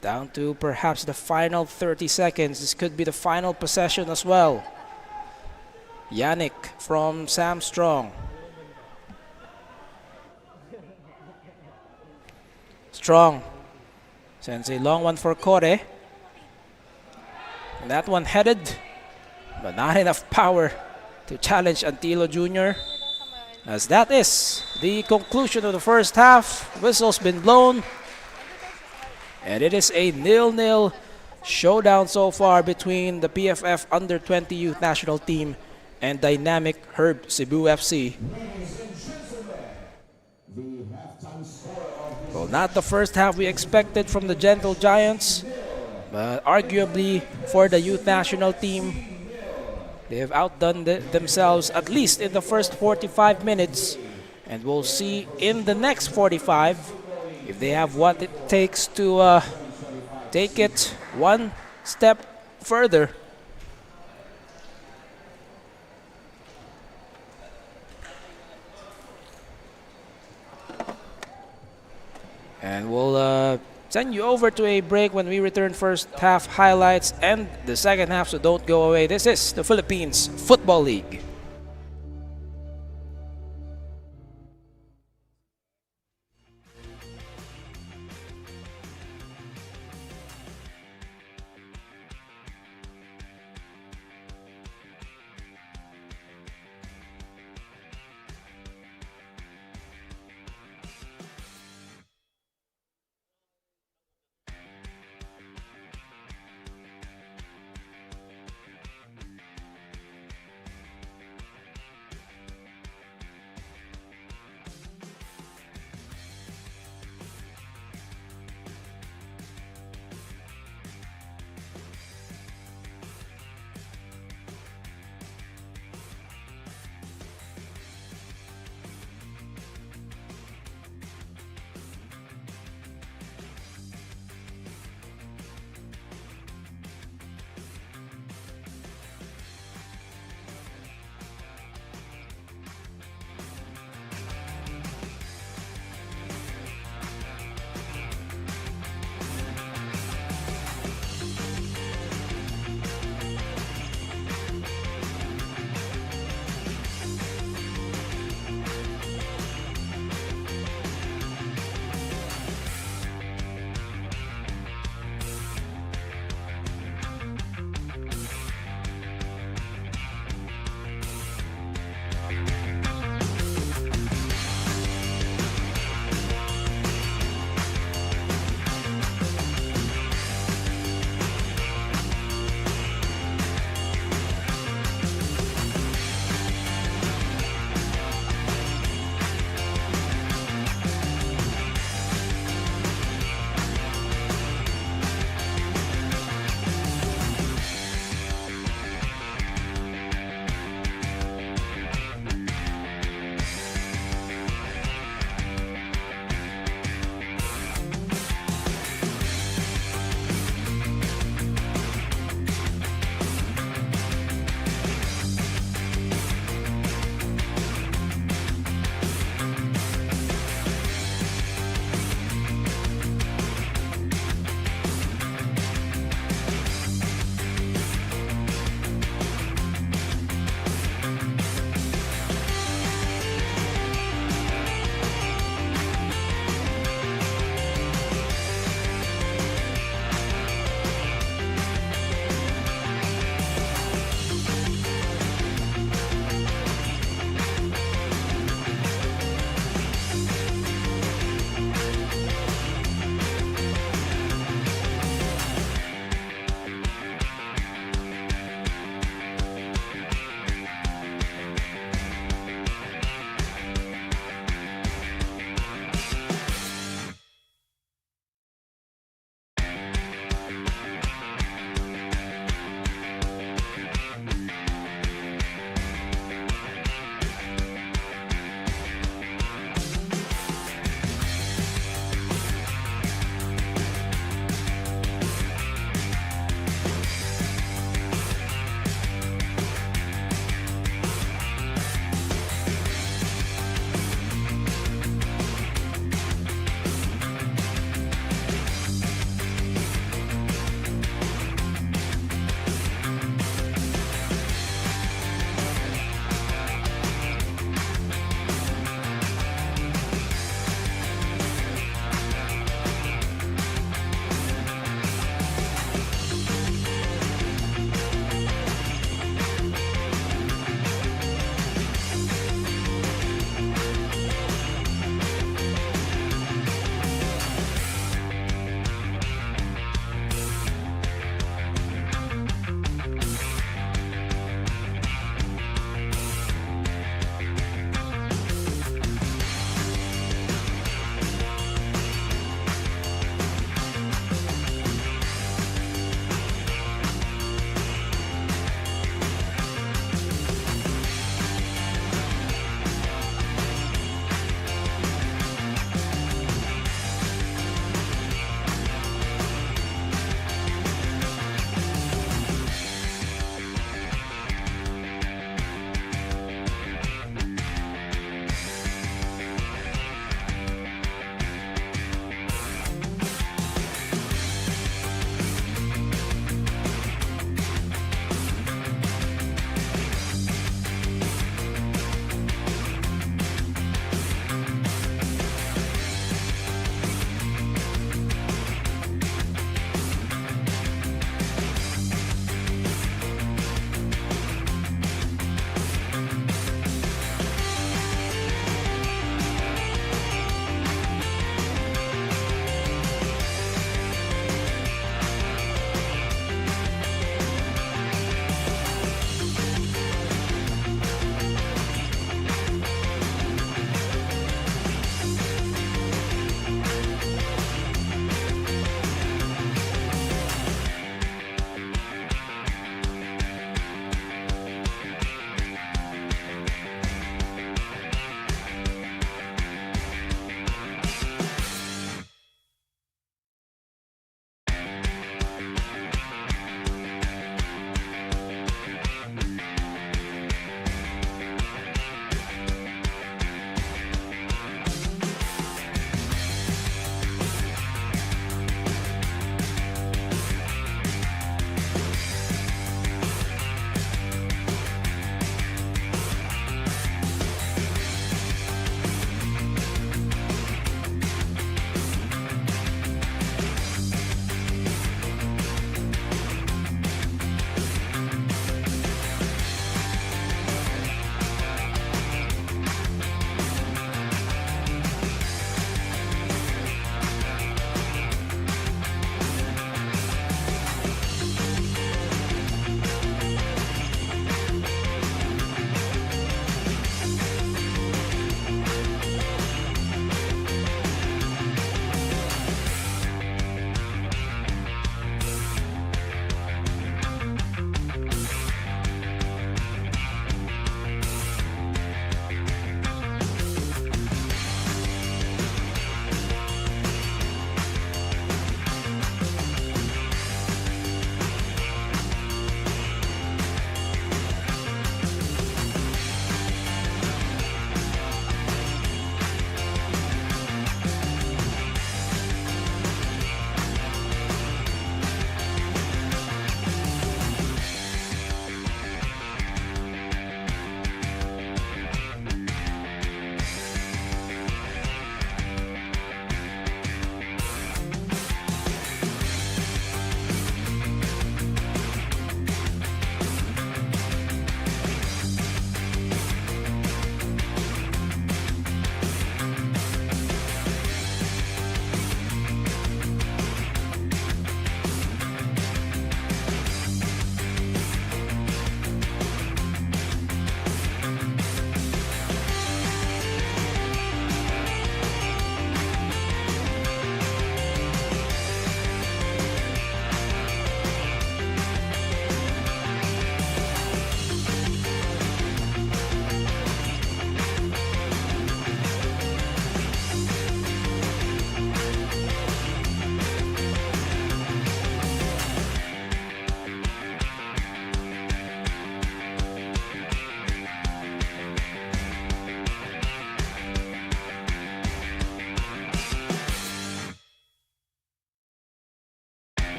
Down to perhaps the final 30 seconds. This could be the final possession as well. Yannick from Sam Strong. Strong Sends a long one for Kore. And that one headed, but not enough power to challenge Antilo Jr. As that is the conclusion of the first half. Whistle's been blown. And it is a 0-0 showdown so far between the PFF Under-20 Youth National Team and dynamic Herb Cebu FC. Well, not the first half we expected from the Gentle Giants, but arguably for the youth national team, they have outdone themselves at least in the first 45 minutes. And we'll see in the next 45 if they have what it takes to take it one step further. And we'll send you over to a break when we return. First half highlights and the second half, so don't go away. This is the Philippines Football League.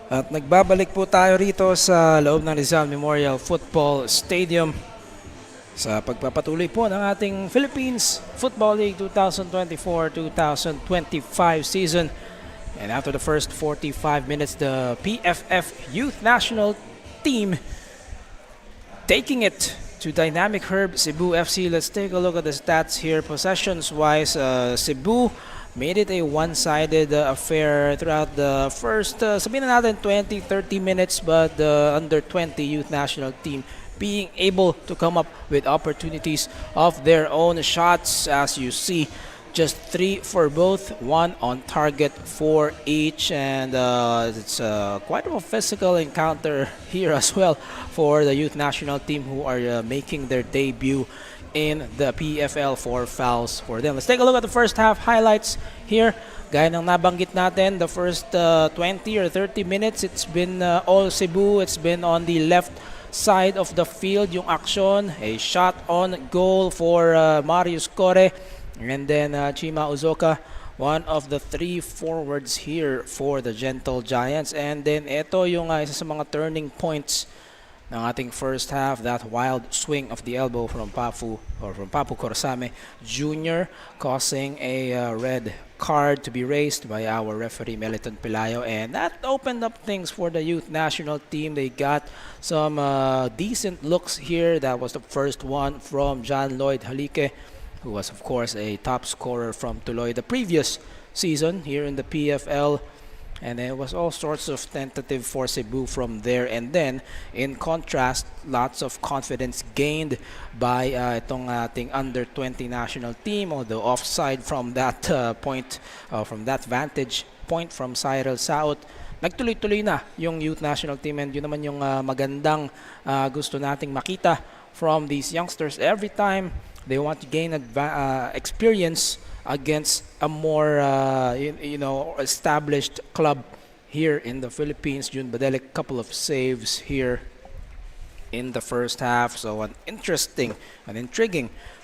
At nagbabalik po tayo rito sa loob ng Rizal Memorial Football Stadium sa pagpapatuloy po ng ating Philippines Football League 2024-2025 season. And after the first 45 minutes, the PFF Youth National Team taking it to Dynamic Herb Cebu FC. Let's take a look at the stats here. Possessions-wise, Cebu made it a one-sided affair throughout the first, sabihin na natin 20-30 minutes, but the under-20 Youth National Team being able to come up with opportunities of their own shots. As you see, just 3 for both, 1 on target for each, and it's quite a physical encounter here as well for the Youth National Team, who are making their debut in the PFL. 4 fouls for them. Let's take a look at the first half highlights here. Gaya ng nabanggit natin, the first 20 or 30 minutes, it's been all Cebu. It's been on the left side of the field yung action. A shot on goal for Marius Core. And then Chima Uzoka, one of the 3 forwards here for the Gentle Giants. And then ito yung isa sa mga turning points ng ating first half, that wild swing of the elbow from Papu Corsame Jr., causing a red card to be raised by our referee Meliton Pelayo, and that opened up things for the Youth National Team. They got some decent looks here. That was the first one from John Lloyd Halike, who was of course a top scorer from Tuloy the previous season here in the PFL. And it was all sorts of tentative for Cebu from there. And then, in contrast, lots of confidence gained by itong ating under-20 national team, although offside from that point, from that vantage point from Cyril Saot. Nagtuloy-tuloy na yung Youth National Team, and yun naman yung magandang gusto nating makita from these youngsters. Every time they want to gain experience against a more established club here in the Philippines. Jun Badelic, couple of saves here in the first half. So an intriguing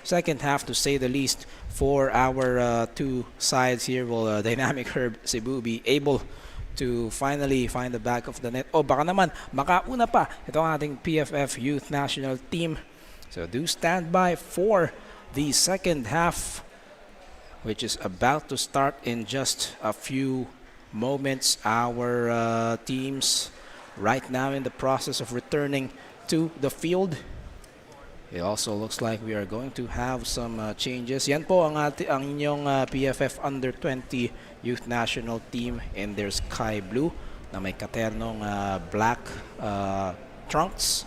second half, to say the least, for our two sides here. Will Dynamic Herb Cebu be able to finally find the back of the net? O baka naman makauna pa itong ating PFF Youth National Team. So do stand by for the second half, which is about to start in just a few moments. Our teams right now in the process of returning to the field. It also looks like we are going to have some changes. Yan po ang inyong PFF Under-20 Youth National Team in their sky blue na may katernong black trunks.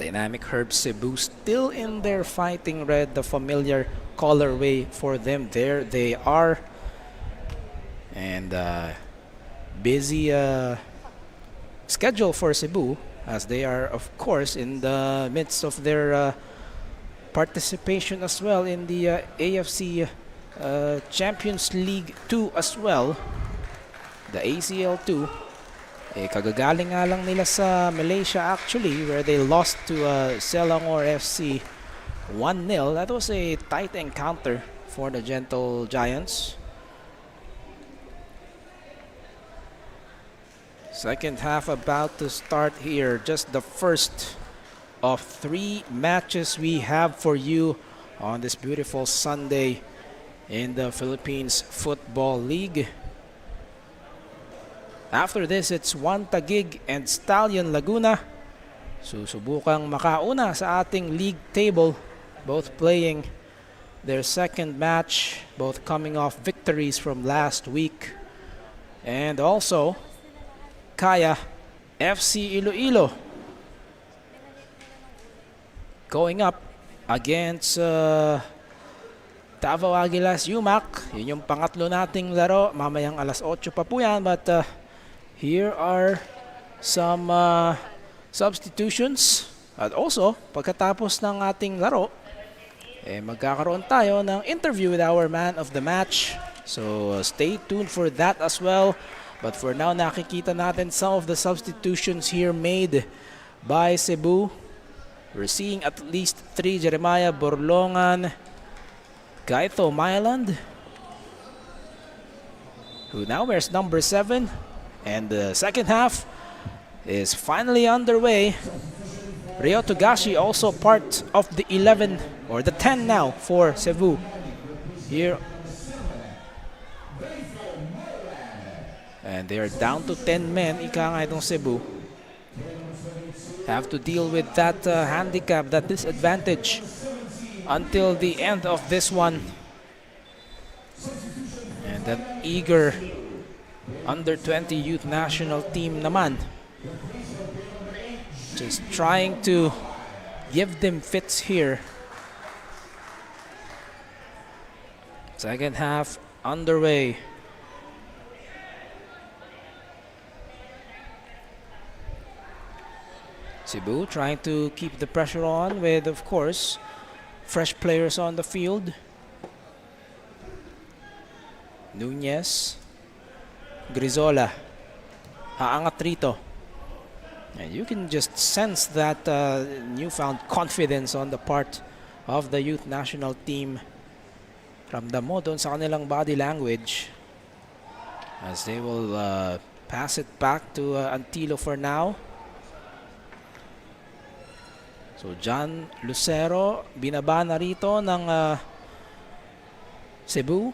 Dynamic Herb Cebu still in their fighting red, the familiar colorway for them. There they are, and busy schedule for Cebu, as they are of course in the midst of their participation as well in the AFC Champions League 2 as well, the ACL 2. Kagagaling nga lang nila sa Malaysia actually, where they lost to Selangor FC 1-0. That was a tight encounter for the Gentle Giants. Second half about to start here. Just the first of 3 matches we have for you on this beautiful Sunday in the Philippines Football League. After this, it's One Taguig and Stallion Laguna. Susubukang makauna sa ating league table, both playing their second match, both coming off victories from last week. And also, Kaya FC Iloilo going up against Davao Aguilas UMAC. Yun yung pangatlo nating laro. Mamayang alas 8 pa po yan, but here are some substitutions. At also, pagkatapos ng ating laro, magkakaroon tayo ng interview with our man of the match. So stay tuned for that as well. But for now, nakikita natin some of the substitutions here made by Cebu. We're seeing at least 3: Jeremiah Borlongan, Gaito Myland, who now wears number 7, And the second half is finally underway. Rio Togashi also part of the 11 or the 10 now for Cebu. Here. And they are down to 10 men. Ika nga itong Cebu. Have to deal with that handicap, that disadvantage until the end of this one. And an eager under 20 youth national team naman. Just trying to give them fits here. Second half underway. Cebu trying to keep the pressure on with, of course, fresh players on the field. Nunez, Grizola, aangat rito. And you can just sense that newfound confidence on the part of the youth national team. Ramdam mo doon sa kanilang body language as they will pass it back to Antilo for now. So John Lucero binaba na rito ng Cebu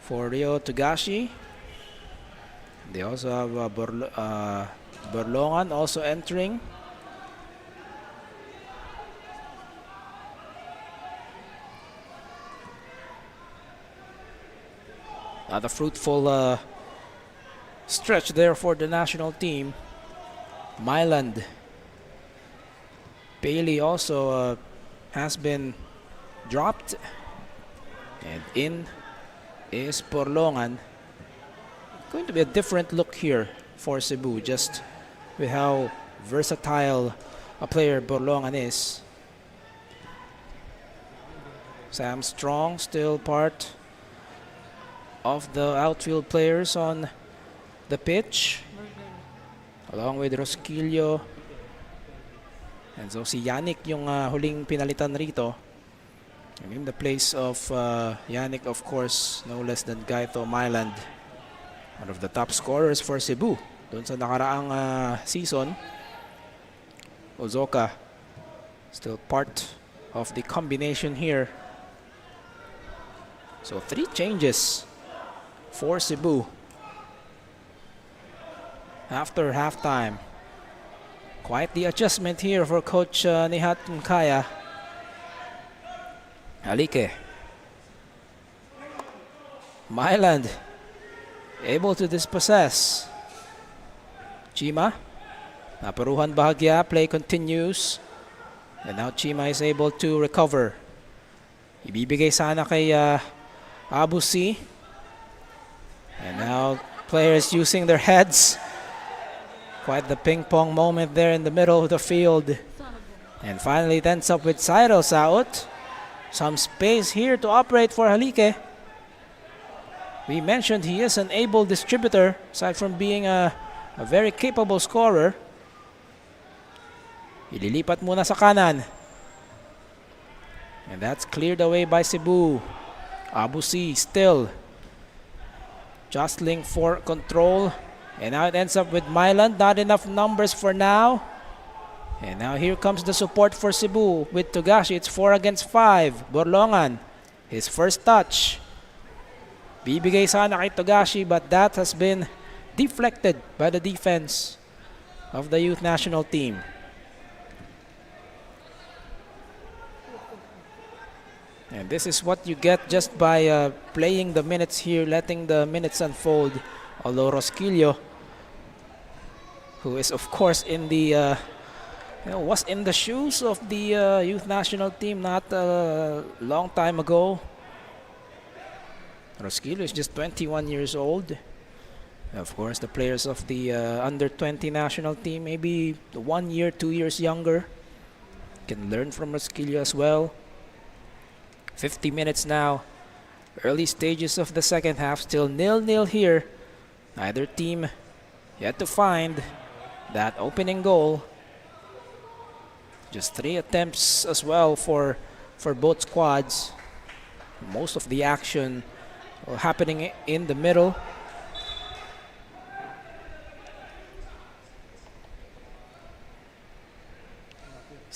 for Rio Togashi. They also have Borlongan also entering. Not a fruitful stretch there for the national team. Myland. Bailey also has been dropped. And in is Borlongan. Going to be a different look here for Cebu, just with how versatile a player Borlongan is. Sam Strong still part of the outfield players on the pitch, along with Rosquillo. And so si Yannick yung huling pinalitan rito. And in the place of Yannick, of course, no less than Gaito Myland. One of the top scorers for Cebu doon sa nakaraang season. Ozoka still part of the combination here. So 3 changes for Cebu after halftime. Quite the adjustment here for Coach Nihat Mkaya. Alike. Myland able to dispossess. Chima. Naparuhan bahagya. Play continues. And now Chima is able to recover. Ibibigay sana kay Abusi. And now players using their heads. Quite the ping pong moment there in the middle of the field. And finally it ends up with Cyrus out. Some space here to operate for Halike. We mentioned he is an able distributor aside from being a very capable scorer. Ililipat muna sa kanan. And that's cleared away by Cebu. Abusi still jostling for control. And now it ends up with Myland. Not enough numbers for now. And now here comes the support for Cebu with Togashi. It's 4 against 5. Borlongan, his first touch. Bibigay sana kay Togashi, but that has been deflected by the defense of the youth national team. And this is what you get just by playing the minutes here, letting the minutes unfold. Although Rosquillo, who is of course in the was in the shoes of the youth national team not a long time ago. Rosquillo is just 21 years old. Of course, the players of the under 20 national team, maybe 1 year, 2 years younger, can learn from Rosquillo as well. 50 minutes now. Early stages of the second half, still 0-0 here. Neither team yet to find that opening goal. Just 3 attempts as well for both squads. Most of the action happening in the middle.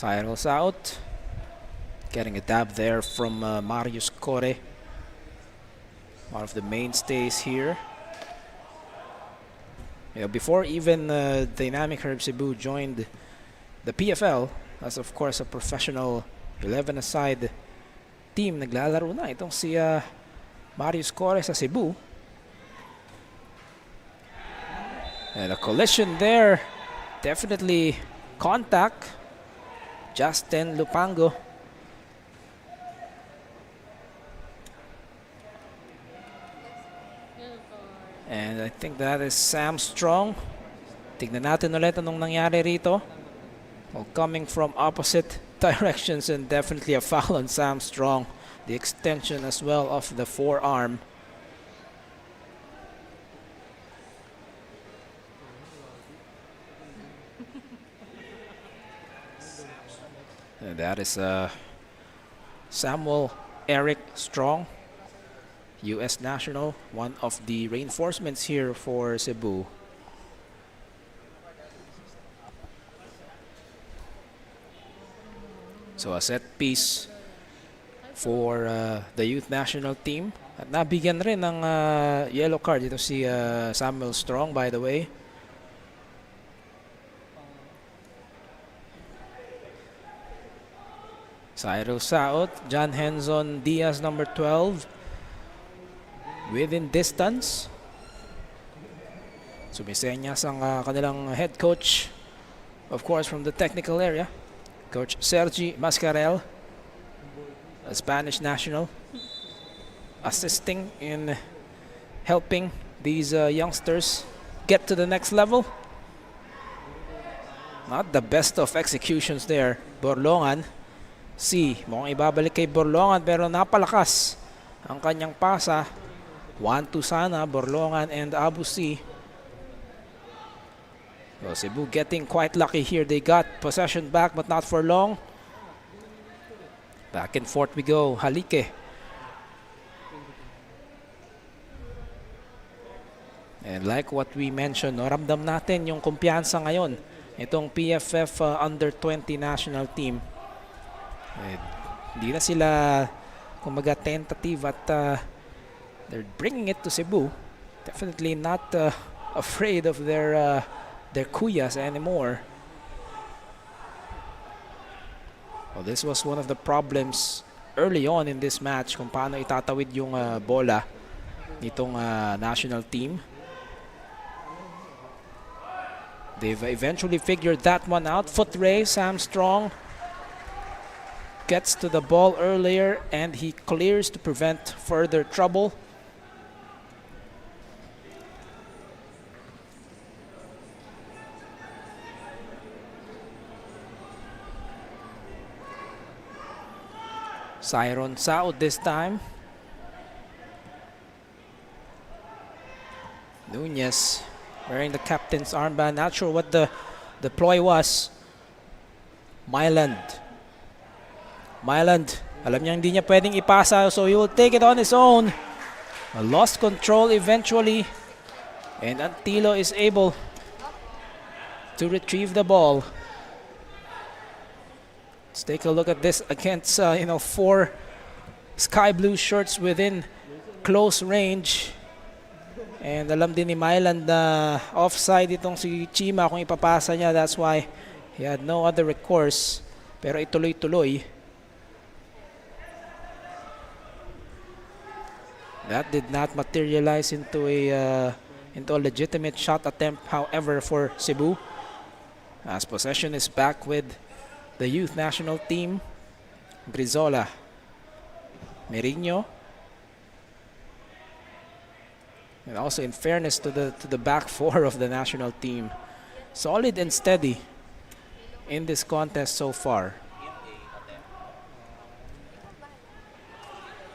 Cyril's out. Getting a dab there from Marius Core. One of the mainstays here. Before even Dynamic Herb Cebu joined the PFL, as of course a professional 11-a-side team, naglalaro na itong si Marius Core sa Cebu. And a collision there. Definitely contact. Justin Lupango. And I think that is Sam Strong. Tignan natin ulit anong nangyari rito. Well, coming from opposite directions, and definitely a foul on Sam Strong. The extension as well of the forearm. And that is Samuel Eric Strong, U.S. national, one of the reinforcements here for Cebu. So a set piece for the youth national team. At nabigyan rin ng yellow card ito si Samuel Strong, by the way. Cyril Saot, John Henzon Diaz, number 12. Within distance. Sumisenyas ang kanilang head coach, of course, from the technical area. Coach Sergi Mascarel, a Spanish national, assisting in helping these youngsters get to the next level. Not the best of executions there. Borlongan. Mukhang ibabalik kay Borlongan pero napalakas ang kanyang pasa. 1-2 sana, Borlongan and Abu C. Well, Cebu getting quite lucky here. They got possession back but not for long. Back and forth we go. Halike. And like what we mentioned, ramdam natin yung kumpiyansa ngayon itong PFF under 20 national team. Hindi na sila kumbaga tentative at they're bringing it to Cebu. Definitely not afraid of their kuyas anymore. Well, this was one of the problems early on in this match kung paano itatawid yung bola nitong national team. They've eventually figured that one out. Foot race, Sam Strong gets to the ball earlier and he clears to prevent further trouble. Siron Saud this time. Nunez wearing the captain's armband. Not sure what the ploy was. Myland, alam niya hindi niya pwedeng ipasa, so he will take it on his own. Lost control eventually, and Antilo is able to retrieve the ball. Let's take a look at this against 4 sky blue shirts within close range. And alam din ni Myland na offside itong si Chima kung ipapasa niya. That's why he had no other recourse. Pero ituloy-tuloy. That did not materialize into a legitimate shot attempt, however, for Cebu. As possession is back with the youth national team. Brizola, Merino. And also, in fairness to the back four of the national team, solid and steady in this contest so far.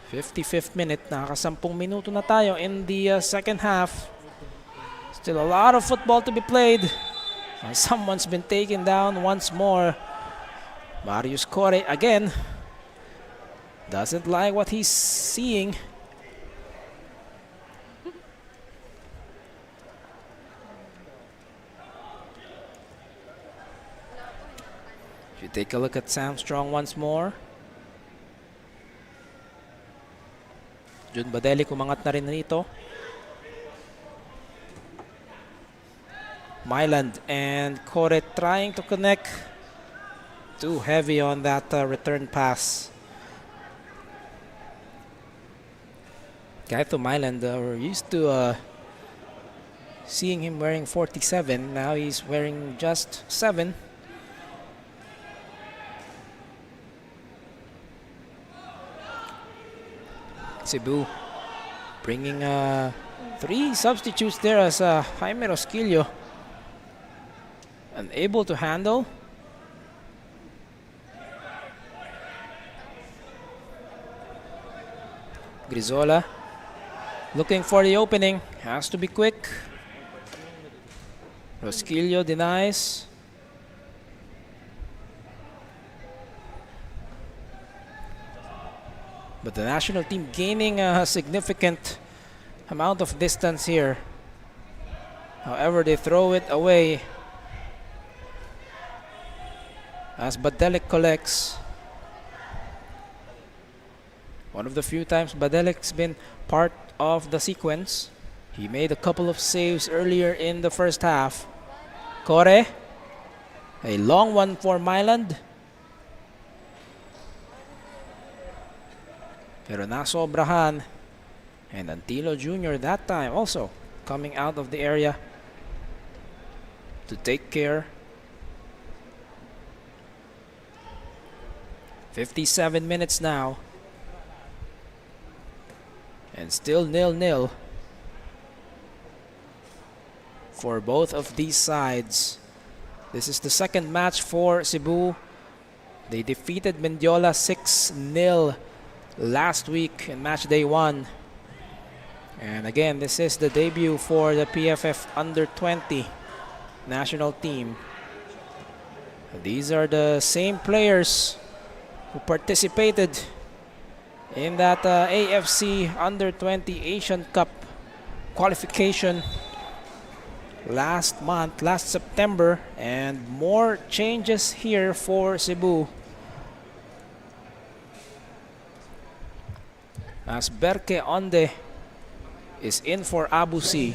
55th minute, nakakasampung minuto na tayo in the second half. Still a lot of football to be played. Someone's been taken down once more. Marius Core again doesn't like what he's seeing. you take a look at Sam Strong once more. Jun Badeli kumangat na rin rito. Myland and Kore trying to connect. Too heavy on that return pass. Kaito Myland, we're used to seeing him wearing 47. Now he's wearing just 7. Cebu bringing 3 substitutes there as Jaime Rosquillo unable to handle. Grizola looking for the opening, has to be quick. Rosquillo denies. But the national team gaining a significant amount of distance here. However, they throw it away as Badelik collects. One of the few times Badelik's been part of the sequence. He made a couple of saves earlier in the first half. Kore, a long one for Myland. Pero nasobrahan. And Antilo Jr. that time also coming out of the area to take care. 57 minutes now. And still 0-0 for both of these sides. This is the second match for Cebu. They defeated Mendiola 6-0 last week in match day 1. And again, this is the debut for the PFF under 20 national team. These are the same players who participated in that AFC under 20 Asian Cup qualification last September, and more changes here for Cebu. As Berke Onde is in for Abusi.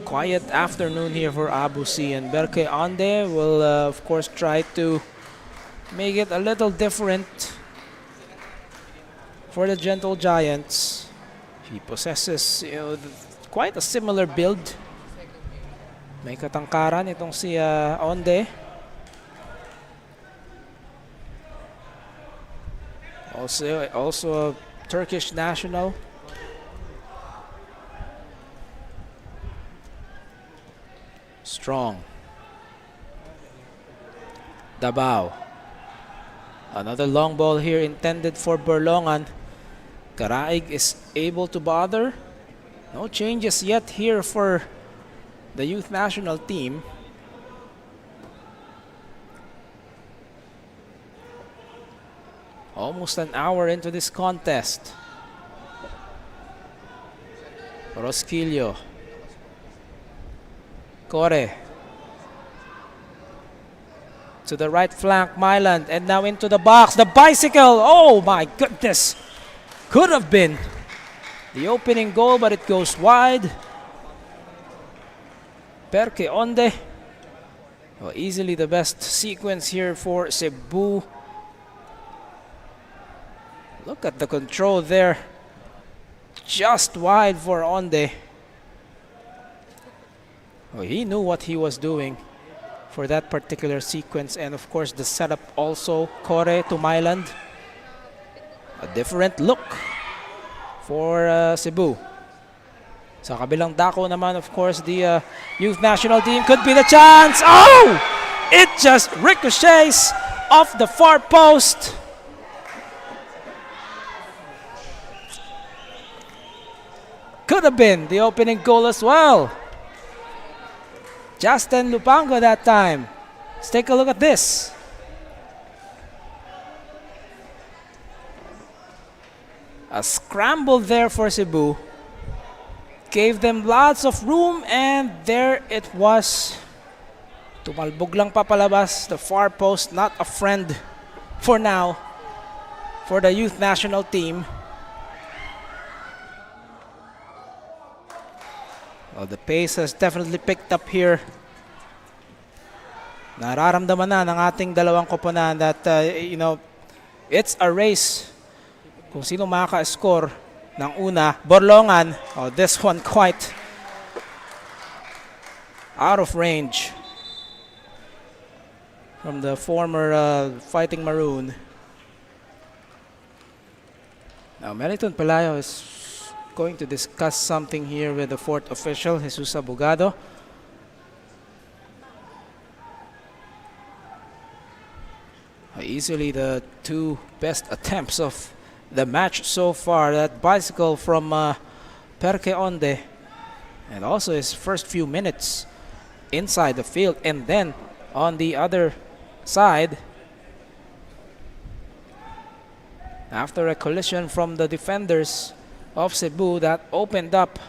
Quiet afternoon here for Abusi, and Berke Onde will of course try to make it a little different for the Gentle Giants. He possesses quite a similar build. May katangkaran itong si Onde. Also a Turkish national. Strong. Dabao. Another long ball here intended for Berlongan. Karaig is able to bother. No changes yet here for the youth national team. Almost an hour into this contest. Rosquillo. Kore. To the right flank, Myland, and now into the box. The bicycle! Oh my goodness! Could have been the opening goal, but it goes wide. Berke Onde. Well, easily the best sequence here for Cebu. Look at the control there. Just wide for Onde. Oh, he knew what he was doing for that particular sequence, and of course the setup also. Kore to Myland. A different look for Cebu. Sa kabilang dako naman, of course, the youth national team could be the chance. Oh! It just ricochets off the far post. Could have been the opening goal as well. Justin Lupango that time. Let's take a look at this. A scramble there for Cebu. gave them lots of room, and there it was. Tumalbog lang papalabas. The far post, not a friend for now for the youth national team. Well, the pace has definitely picked up here. Nararamdaman na ng ating dalawang koponan that, it's a race kung sino makaka-score ng una. Borlongan, this one quite out of range from the former Fighting Maroon. Now, Meriton Pelayo is going to discuss something here with the fourth official, Jesus Abogado. Easily the two best attempts of the match so far. That bicycle from Perque Onde, and also his first few minutes inside the field, and then on the other side, after a collision from the defenders of Cebu, that opened up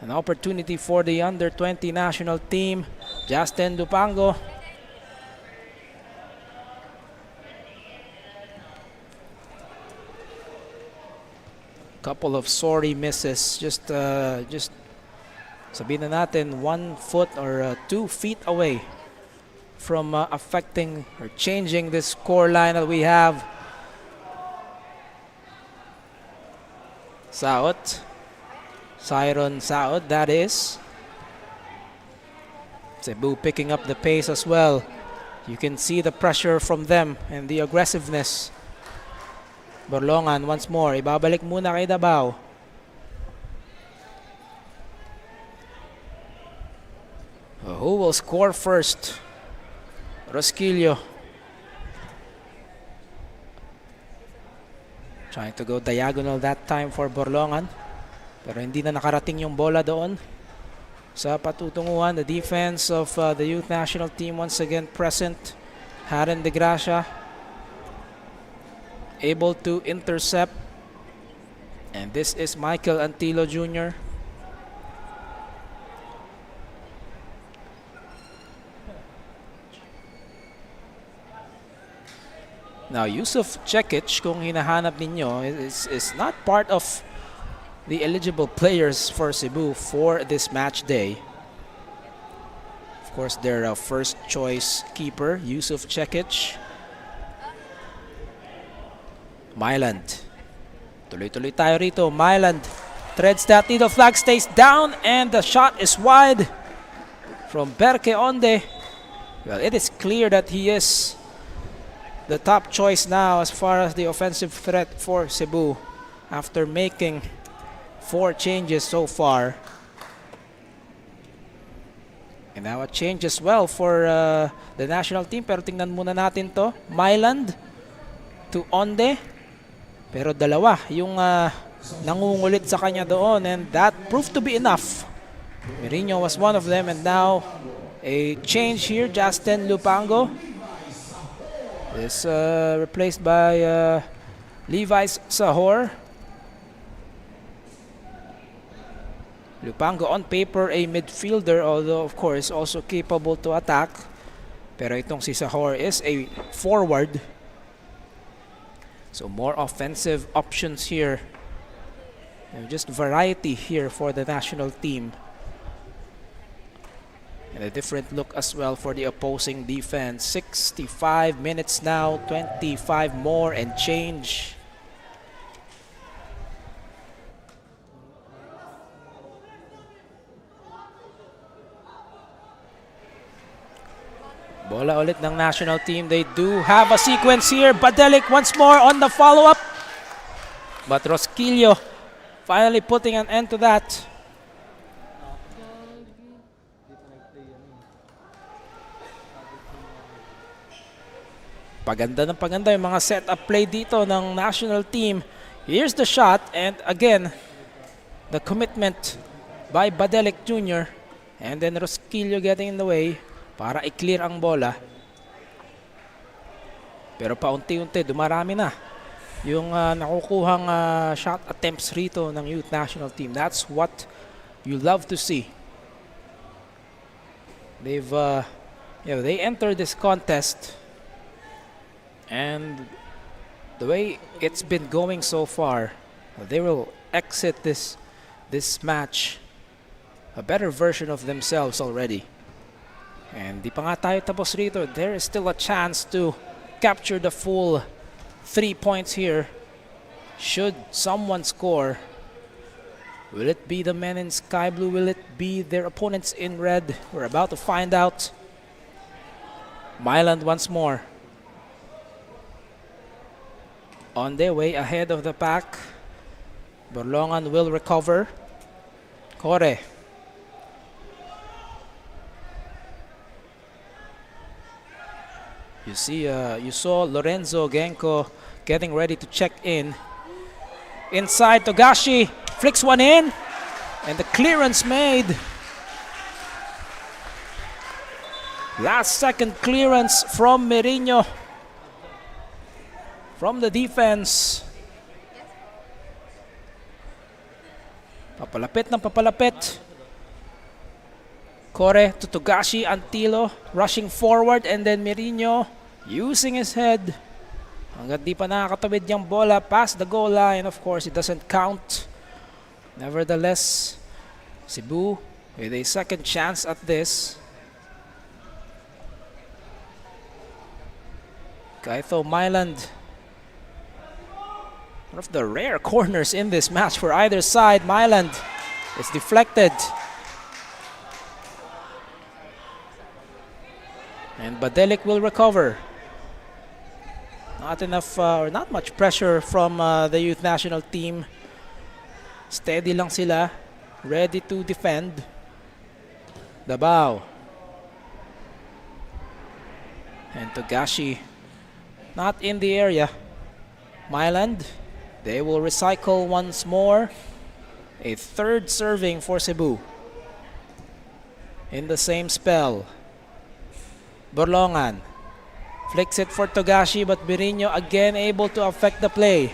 an opportunity for the under-20 national team. Justin Dupango couple of sorry misses, just sabihin na natin 1 foot or 2 feet away from affecting or changing this score line that we have. Saot, Siron Saot, that is. Cebu picking up the pace as well. You can see the pressure from them and the aggressiveness. Borlongan once more, ibabalik muna kay Dabao. Who will score first? Rosquillo trying to go diagonal that time for Borlongan, pero hindi na nakarating yung bola doon sa patutunguhan. The defense of the youth national team once again present. Haden De Gracia able to intercept, and this is Michael Antilo Jr. Now, Yusuf Cekic, kung hinahanap ninyo, is not part of the eligible players for Cebu for this match day. Of course, their first choice keeper, Yusuf Cekic. Myland. Tuloy-tuloy tayo rito. Myland threads that needle, flag stays down, and the shot is wide from Perque Onde. Well, it is clear that he is the top choice now as far as the offensive threat for Cebu after making 4 changes so far. And now a change as well for the national team, pero tingnan muna natin to. Myland to Onde. Pero dalawa yung nangungulit sa kanya doon, and that proved to be enough. Mourinho was one of them, and now a change here. Justin Lupango is replaced by Levi Sahor. Lupango on paper a midfielder, although of course also capable to attack. Pero itong si Sahor is a forward. So more offensive options here. And just variety here for the national team. And a different look as well for the opposing defense. 65 minutes now, 25 more and change. Bola ulit ng national team. They do have a sequence here. Badelic once more on the follow-up. But Rosquillo finally putting an end to that. Paganda ng paganda yung mga set-up play dito ng national team. Here's the shot, and again, the commitment by Badelic Jr. And then Rosquillo getting in the way para i-clear ang bola. Pero paunti-unti, dumarami na yung nakukuhang shot attempts rito ng youth national team. That's what you love to see. They've they entered this contest, and the way it's been going so far, they will exit this match a better version of themselves already. And di pa nga tayo tapos rito. There is still a chance to capture the full 3 points here. Should someone score, will it be the men in sky blue? Will it be their opponents in red? We're about to find out. Myland once more. On their way ahead of the pack. Borlongan will recover. Kore. You saw Lorenzo Genko getting ready to check in. Inside, Togashi flicks one in, and the clearance made. Last second clearance from Merino from the defense. Papalapit ng papalapit. Kore to Togashi, Antilo rushing forward, and then Merino using his head. Hanggat di pa nakakatawid niyang bola past the goal line. Of course, it doesn't count. Nevertheless, Cebu with a second chance at this. Kaito Myland. One of the rare corners in this match for either side. Myland is deflected. And Badelik will recover. Not enough or not much pressure from the youth national team. Steady lang sila, ready to defend. Dabao. And Togashi not in the area. Myland, they will recycle once more. A third serving for Cebu. In the same spell. Borlongan flicks it for Togashi, but Birino again able to affect the play.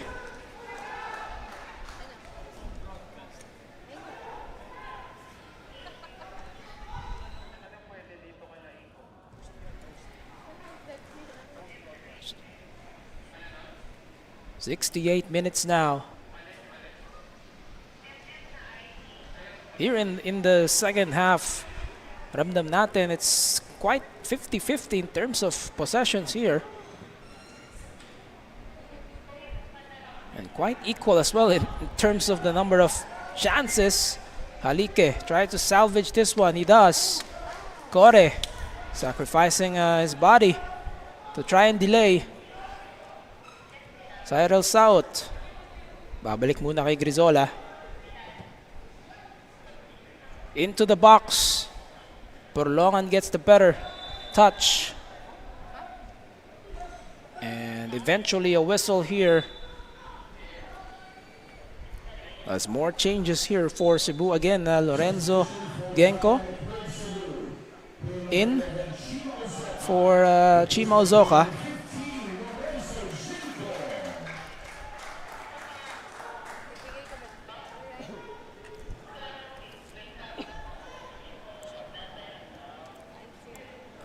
"68 minutes now." Here in the second half, ramdam natin it's quite 50-50 in terms of possessions here. And quite equal as well in terms of the number of chances. Halike tries to salvage this one. He does. Kore sacrificing his body to try and delay. Cyril South. Babalik muna kay Grizola. Into the box. Borlongan gets the better touch. And eventually a whistle here. As more changes here for Cebu. Again, Lorenzo Genko in for Chima Ozoka.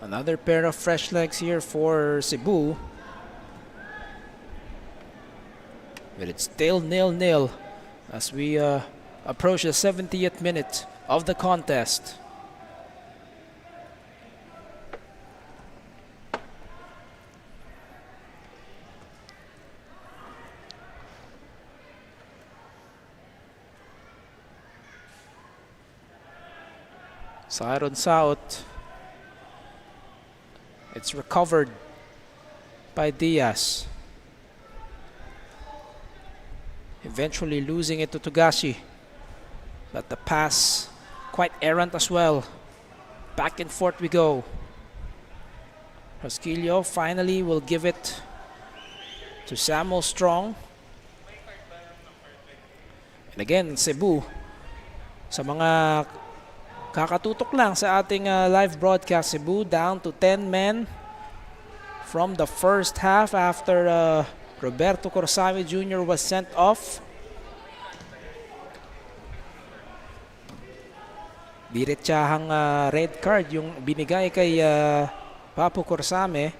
Another pair of fresh legs here for Cebu. But it's still 0-0 as we approach the 70th minute of the contest. Siron South. It's recovered by Diaz. Eventually losing it to Togashi. But the pass quite errant as well. Back and forth we go. Rosquillo finally will give it to Samuel Strong. And again, Cebu, sa mga kakatutok lang sa ating live broadcast, Cebu down to 10 men from the first half after Roberto Corsami Jr. was sent off. Diretsahang red card yung binigay kay Papu Corsame.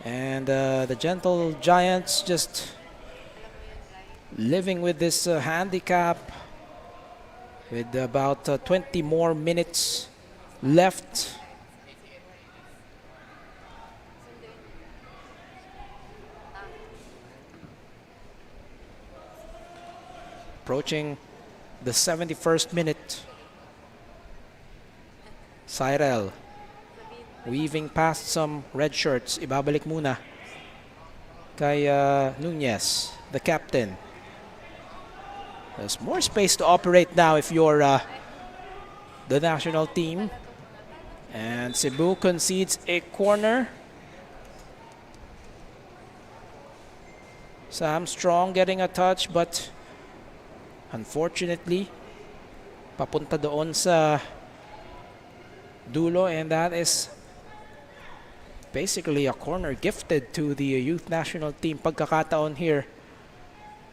And the Gentle Giants just living with this handicap with about 20 more minutes left. Approaching the 71st minute. Cyril weaving past some red shirts. Ibabalik muna kay Nunez, the captain. There's more space to operate now if you're the national team. And Cebu concedes a corner. Sam Strong getting a touch, but unfortunately, papunta doon sa dulo, and that is basically a corner gifted to the youth national team. Pagkakataon here.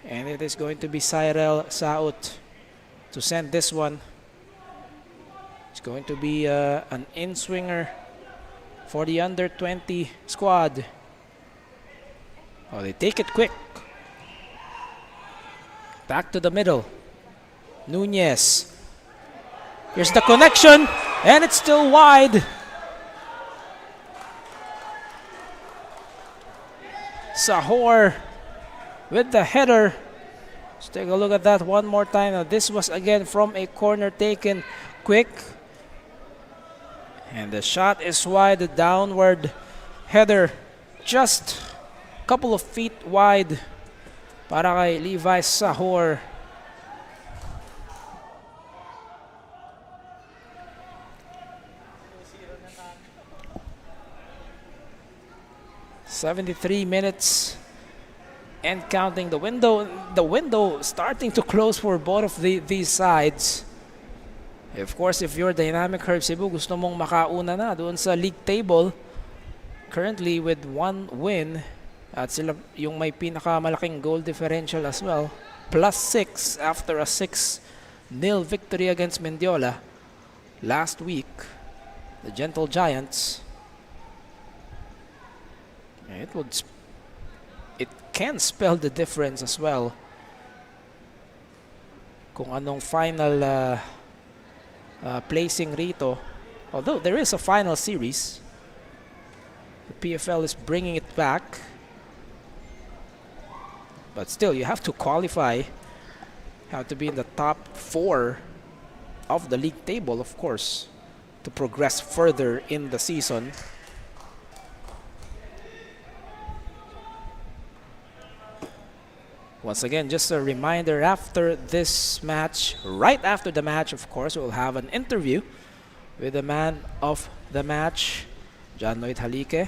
And it is going to be Cyril Saut to send this one. It's going to be an in-swinger for the under-20 squad. Oh, they take it quick. Back to the middle. Nunez. Here's the connection, and it's still wide. Sahor with the header. Let's take a look at that one more time. Now, this was again from a corner taken quick. And the shot is wide, the downward header just a couple of feet wide para kay Levi Sahor. "73 minutes and counting. The window starting to close for both of these sides. Of course, if you're Dynamic Herb Cebu, gusto mong makauna na doon sa league table. Currently with one win, at sila yung may pinakamalaking goal differential as well. +6 after a 6-0 victory against Mendiola last week. The Gentle Giants. It can spell the difference as well kung anong final placing rito. Although there is a final series, the PFL is bringing it back, but still you have to qualify, have to be in the top 4 of the league table, of course, to progress further in the season. Once again, just a reminder, after this match, right after the match, of course, we'll have an interview with the man of the match, John Lloyd Halike.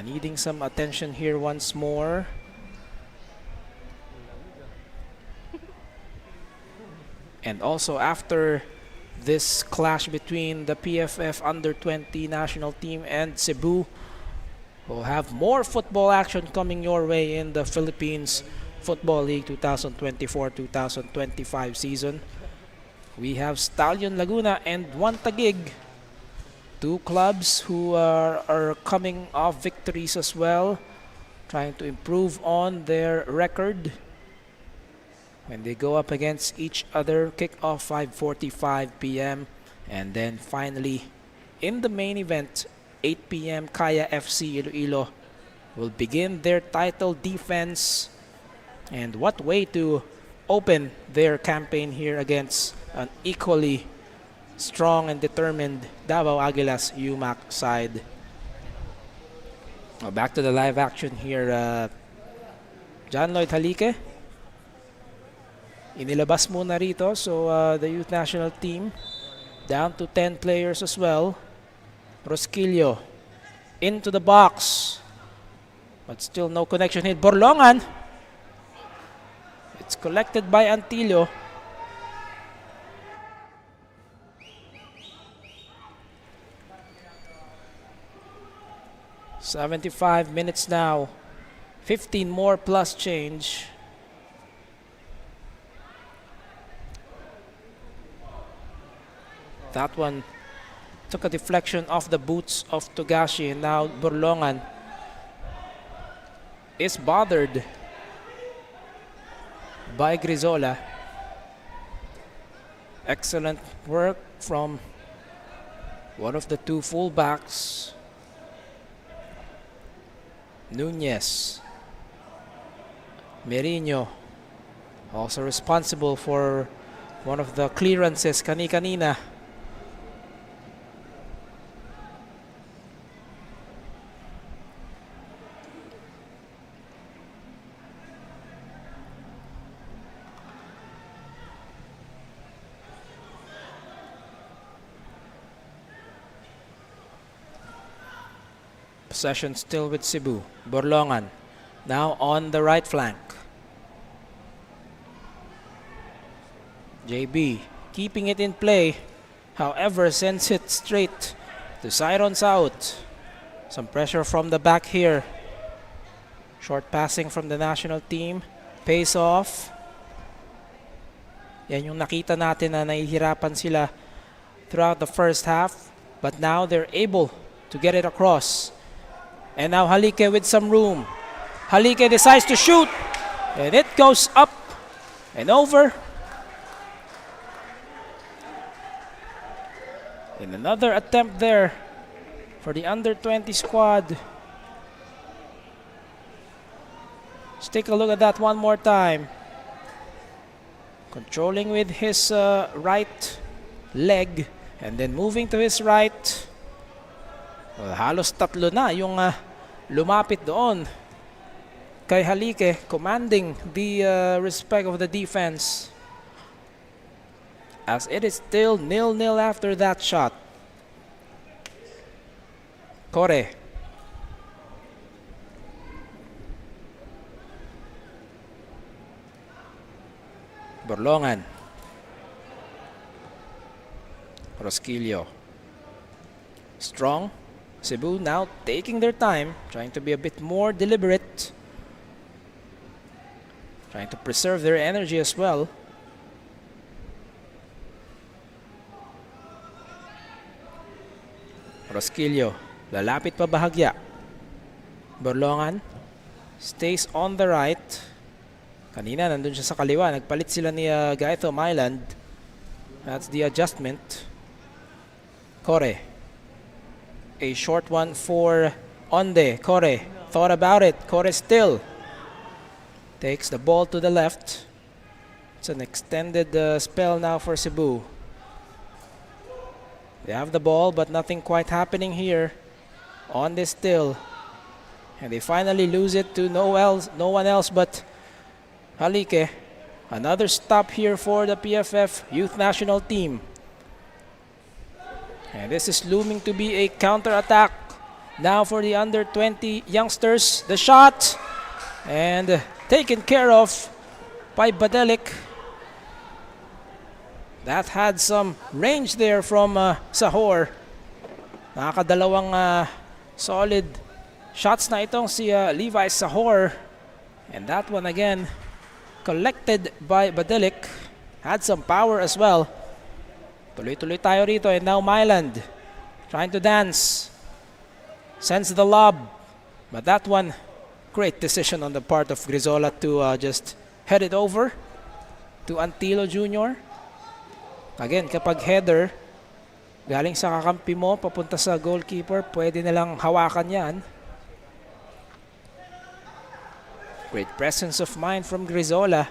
Needing some attention here once more. And also after this clash between the PFF under-20 national team and Cebu, we'll have more football action coming your way in the Philippines Football League 2024-2025 season. We have Stallion Laguna and One Taguig, two clubs who are coming off victories as well, trying to improve on their record when they go up against each other. Kick-off 5:45 p.m. And then finally, in the main event, 8 p.m. Kaya FC Iloilo will begin their title defense. And what way to open their campaign here against an equally strong and determined Davao Aguilas UMAC side. Back to the live action here. John Lloyd Halike. Inilabas muna rito. So the youth national team down to 10 players as well. Rosquillo into the box, but still no connection hit. Borlongan, it's collected by Antillo. "75 minutes now 15 more plus change. That one took a deflection off the boots of Togashi, and now Burlongan is bothered by Grizola. Excellent work from one of the two fullbacks, Nunez. Merino also responsible for one of the clearances kani-kanina. Possession still with Cebu. Burlongan now on the right flank. JB keeping it in play, however sends it straight to Siron's out. Some pressure from the back here. Short passing from the national team. Pays off. Yan yung nakita natin na nahihirapan sila throughout the first half, but now they're able to get it across. And now Halike with some room. Halike decides to shoot, and it goes up and over. In another attempt there for the under-20 squad. Let's take a look at that one more time. Controlling with his right leg and then moving to his right. Well, halos tatlo na yung lumapit doon kay Halike, commanding the respect of the defense. As it is still 0-0 after that shot. Kore. Burlongan. Rosquillo. Strong. Cebu now taking their time, trying to be a bit more deliberate. Trying to preserve their energy as well. Rosquillo, lalapit pa bahagya. Burlongan stays on the right. Kanina nandun siya sa kaliwa, nagpalit sila ni Gaito Myland. That's the adjustment. Kore. A short one for Onde. Kore thought about it. Kore still takes the ball to the left. It's an extended spell now for Cebu. They have the ball, but nothing quite happening here. Onde still. And they finally lose it to no one else but Halike. Another stop here for the PFF youth national team. And this is looming to be a counter-attack now for the under-20 youngsters. The shot, and taken care of by Badelik. That had some range there from Sahor. Nakakadalawang solid shots na itong si Levi Sahor. And that one again collected by Badelik. Had some power as well. Tuloy-tuloy tayo rito, and now Myland trying to dance. Sends the lob. But that one, great decision on the part of Grizola to just head it over to Antilo Jr. Again, kapag header, galing sa kakampi mo, papunta sa goalkeeper, pwede nalang hawakan yan. Great presence of mind from Grizola.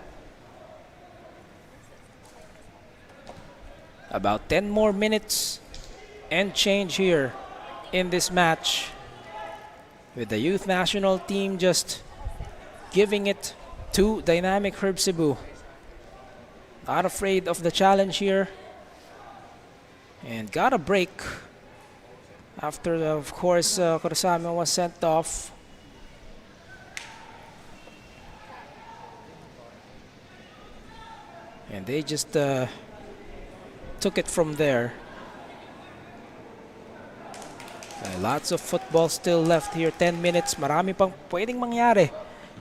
About 10 more minutes and change here in this match, with the youth national team just giving it to dynamic Herb Cebu. Not afraid of the challenge here, and got a break after, of course, Kurosame was sent off. And they just took it from there. Lots of football still left here. 10 minutes. Marami pang pwedeng mangyari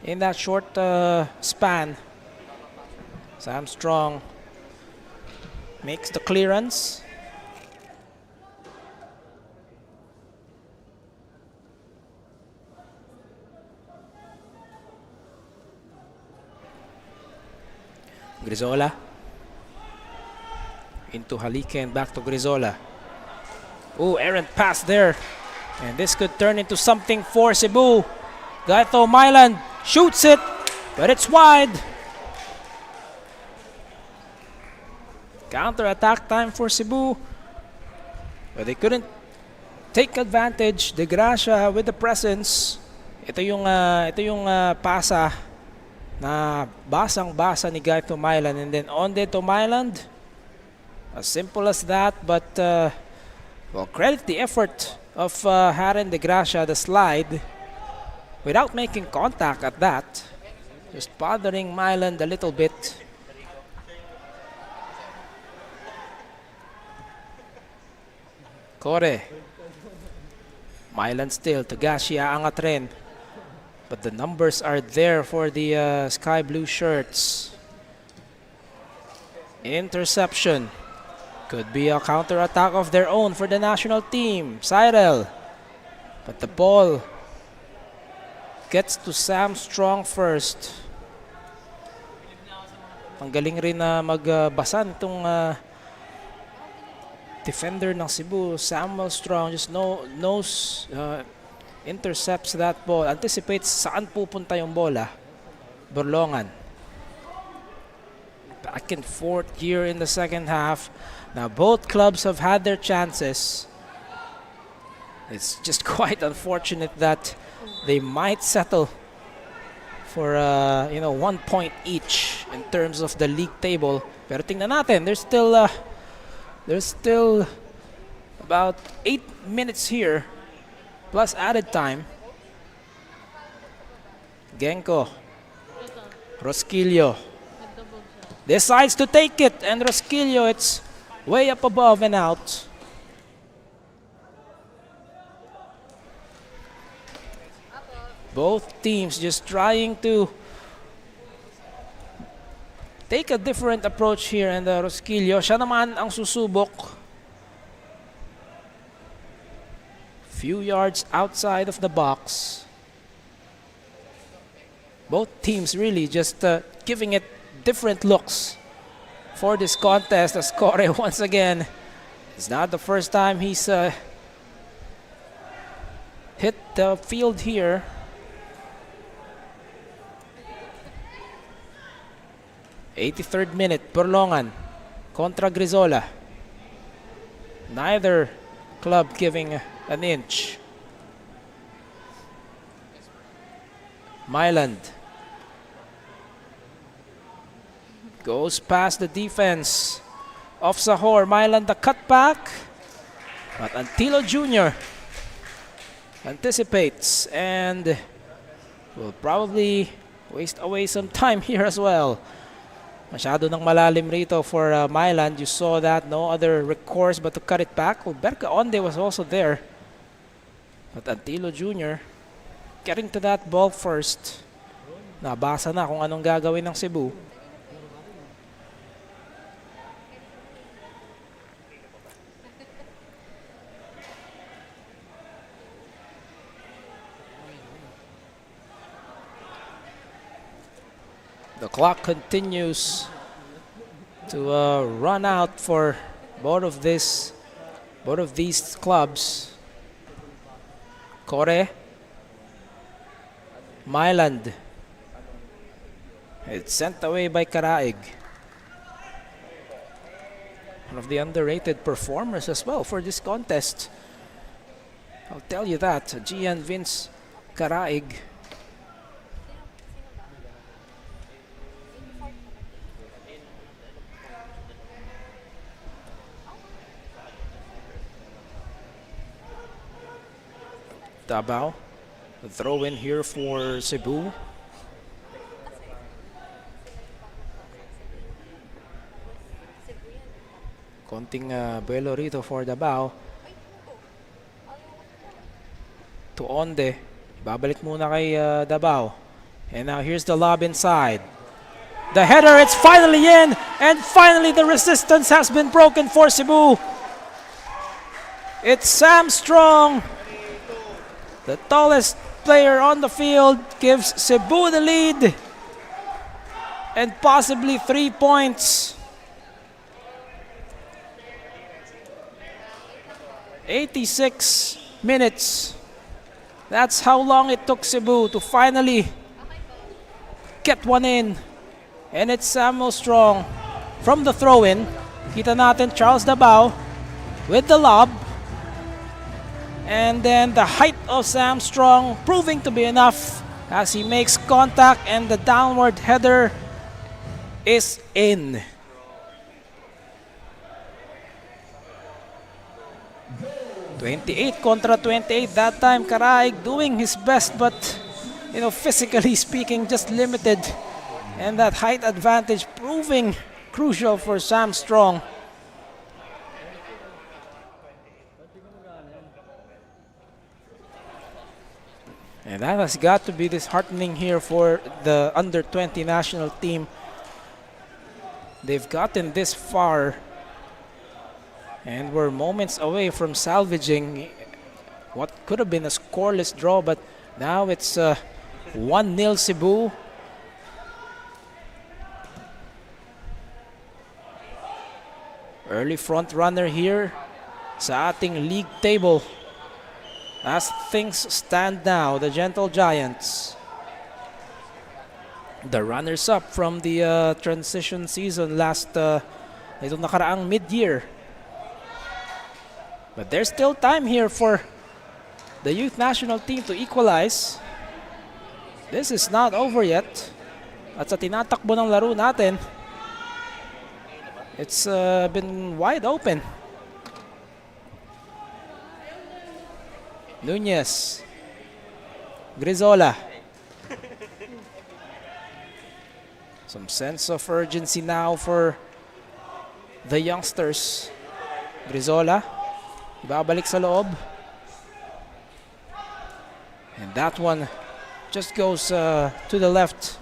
in that short span. Sam Strong makes the clearance. Grizola into Halike and back to Grizola. Oh, errant pass there. And this could turn into something for Cebu. Gaito Mylan shoots it, but it's wide. Counter-attack time for Cebu. But they couldn't take advantage. De Gracia with the presence. Ito yung pasa na basang-basa ni Gaito Mylan, and then on to Mylan. As simple as that, but well, credit the effort of Haren De Gracia, the slide, without making contact at that. Just bothering Mylan a little bit. Kore. Mylan still, Tagashi aangat rin. But the numbers are there for the sky blue shirts. Interception. Could be a counter-attack of their own for the national team. Cyril. But the ball gets to Sam Strong first. Ang galing rin na magbasa nitong defender ng Cebu, Samuel Strong, just knows, intercepts that ball, anticipates saan pupunta yung bola. Borlongan. Back and forth here in the second half. Now both clubs have had their chances. It's just quite unfortunate that they might settle for 1 point each in terms of the league table. Pero tingnan natin, there's still about 8 minutes here plus added time. Genko. Rosquillo decides to take it, and Rosquillo, it's way up above and out. Both teams just trying to take a different approach here, and Rosquillo, siya naman ang susubok. Few yards outside of the box. Both teams really just giving it different looks for this contest. As Kore once again, it's not the first time he's hit the field here. '83rd minute, Borlongan contra Grizola. Neither club giving an inch. Myland goes past the defense of Sahor. Myland the cutback, but Antilo Jr. anticipates and will probably waste away some time here as well. Masyado nang malalim rito for Myland. You saw that, no other recourse but to cut it back. Well, Berka Onde was also there. But Antilo Jr. getting to that ball first. Nabasa na kung anong gagawin ng Cebu. The clock continues to run out for both of these clubs. Kore, Myland. It's sent away by Karaig. One of the underrated performers as well for this contest. I'll tell you that. Gian Vince Karaig. Davao, a throw in here for Cebu. Konting buelo rito for Davao. To Onde. Babalik muna kay Davao. And now here's the lob inside. The header, it's finally in, and finally the resistance has been broken for Cebu. It's Sam Strong, the tallest player on the field, gives Cebu the lead and possibly 3 points. 86 minutes. That's how long it took Cebu to finally get one in. And it's Samuel Strong from the throw-in. Kita natin Charles Dabao with the lob. And then the height of Sam Strong proving to be enough as he makes contact, and the downward header is in. Kontra 28 that time. Karaig doing his best, but physically speaking, just limited. And that height advantage proving crucial for Sam Strong. And that has got to be disheartening here for the under-20 national team. They've gotten this far and were moments away from salvaging what could have been a scoreless draw, but now it's 1-0 Cebu. Early front runner here sa ating league table. As things stand now, the Gentle Giants, the runners-up from the transition season last itong nakaraang mid-year. But there's still time here for the youth national team to equalize. This is not over yet. At sa tinatakbo ng laro natin, it's been wide open. Nunez, Grizola. Some sense of urgency now for the youngsters. Grizola, ibabalik sa loob. And that one just goes to the left.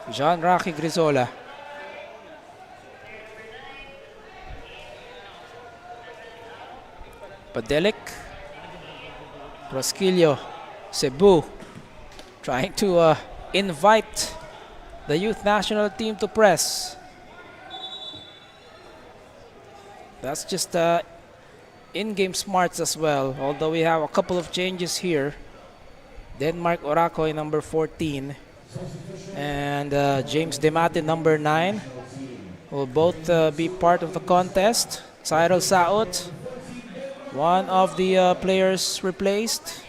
John Rocky Grizola. Padelic, Rosquillo, Cebu trying to invite the youth national team to press. That's just in-game smarts as well, although we have a couple of changes here. Denmark Oracoy, number 14, and James Demate, number 9, will both be part of the contest. Cyril Saot, one of the players replaced.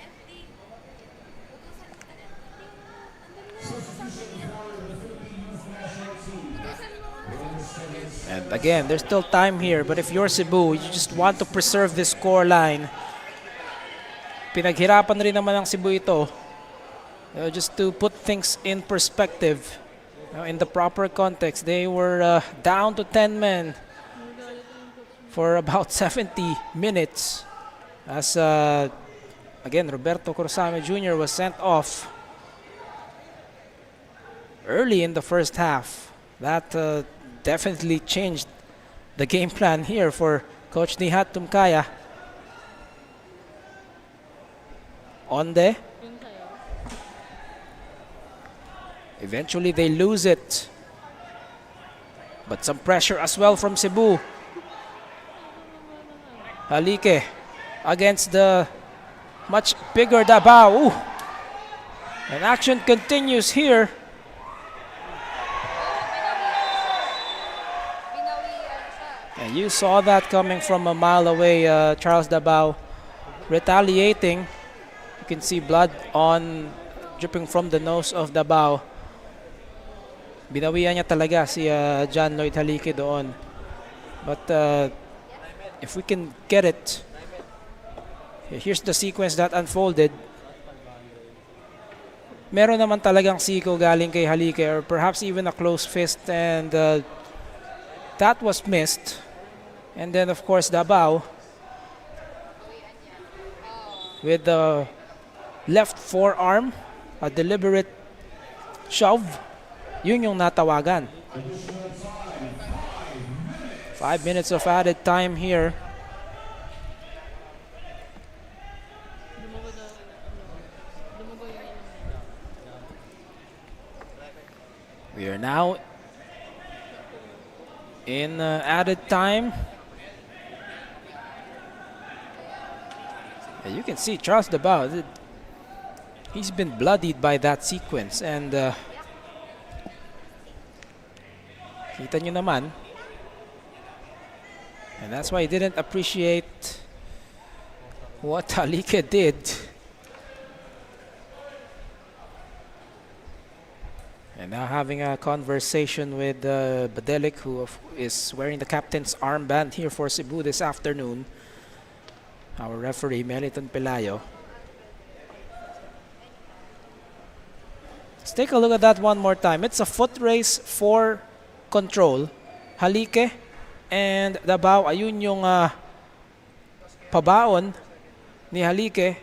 And again, there's still time here, but if you're Cebu, you just want to preserve this score line. Pinaghirapan rin naman ng Cebu ito. Just to put things in perspective, in the proper context, they were down to 10 men for about 70 minutes as again Roberto Corsame Jr. was sent off early in the first half. That definitely changed the game plan here for Coach Nihat Tumkaya. Onde. Eventually they lose it, but some pressure as well from Cebu. Halike against the much bigger Dabao. Ooh. And action continues here. And you saw that coming from a mile away, Charles Dabao retaliating. You can see blood dripping from the nose of Dabao. Binawian niya talaga si John Lloyd Halike doon. But if we can get it, here's the sequence that unfolded. Meron naman talagang siko galing kay Halike, or perhaps even a close fist, and that was missed. And then of course Dabao. with the left forearm, a deliberate shove. Yun yung natawagan. 5 minutes of added time here. We are now in added time. And you can see Charles Dabao, he's been bloodied by that sequence, and kita nyo naman, and that's why he didn't appreciate what Halike did. And now having a conversation with Badelik, who is wearing the captain's armband here for Cebu this afternoon. Our referee, Meliton Pelayo. Let's take a look at that one more time. It's a foot race for control. Halike and Dabao, ayun yung pabaon ni Halike.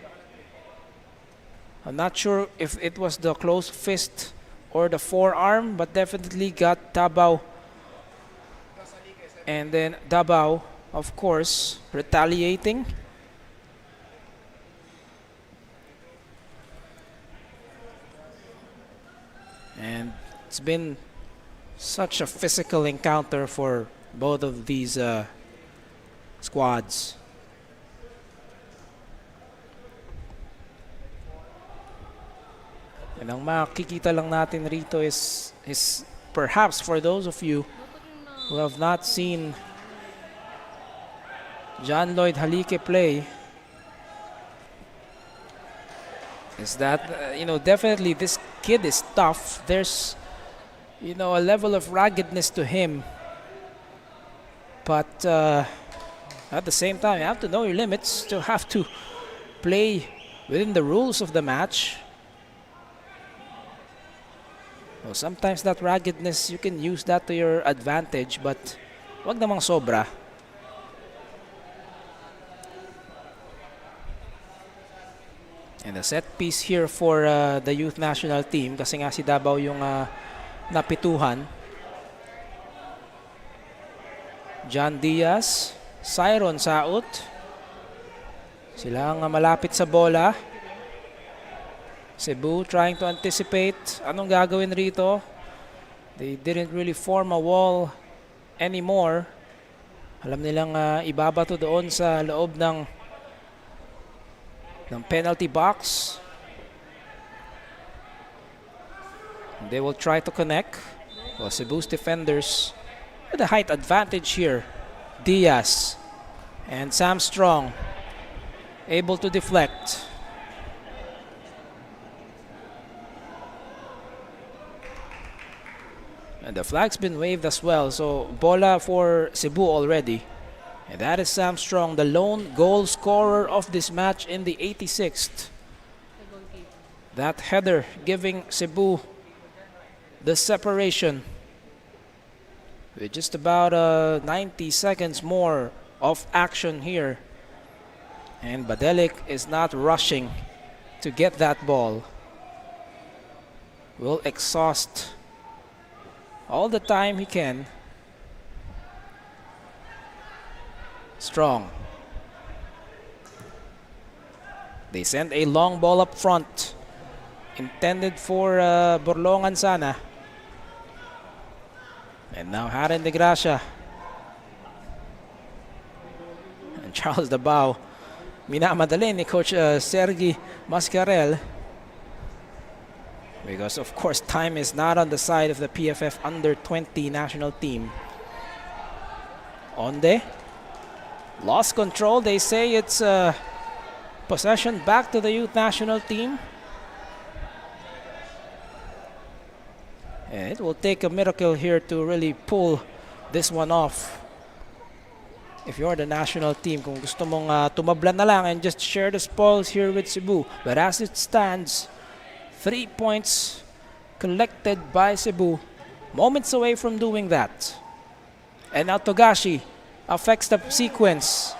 I'm not sure if it was the closed fist or the forearm, but definitely got Dabao. And then Dabao, of course, retaliating. And it's been such a physical encounter for both of these squads. And ang makikita lang natin rito is perhaps for those of you who have not seen John Lloyd Halike play, is that, definitely this kid is tough. There's, a level of ruggedness to him. But at the same time, you have to know your limits, to have to play within the rules of the match. Well, sometimes that ruggedness, you can use that to your advantage, but wag namang sobra. And the set piece here for the youth national team, kasi nga si Davao yung napituhan. John Diaz, Siron Saut. Sila ang malapit sa bola. Cebu trying to anticipate anong gagawin rito. They didn't really form a wall anymore. Alam nilang ibabato doon sa loob ng penalty box. They will try to connect. Well, Cebu's defenders with a height advantage here. Diaz and Sam Strong able to deflect. And the flag's been waved as well, so bola for Cebu already. And that is Sam Strong, the lone goal scorer of this match in the 86th. That header giving Cebu the separation. With just about 90 seconds more of action here. And Badelik is not rushing to get that ball. Will exhaust all the time he can. Strong. They send a long ball up front, intended for Borlongan sana. And now Haren de Gracia. And Charles Dabao. Minamadali ni Coach Sergi Mascarel. Because of course time is not on the side of the PFF under-20 national team. Onde. Lost control. They say it's possession back to the youth national team. And it will take a miracle here to really pull this one off. If you're the national team, kung gusto mong tumabla na lang and just share the spoils here with Cebu. But as it stands, 3 points collected by Cebu. Moments away from doing that. And now Togashi affects the sequence.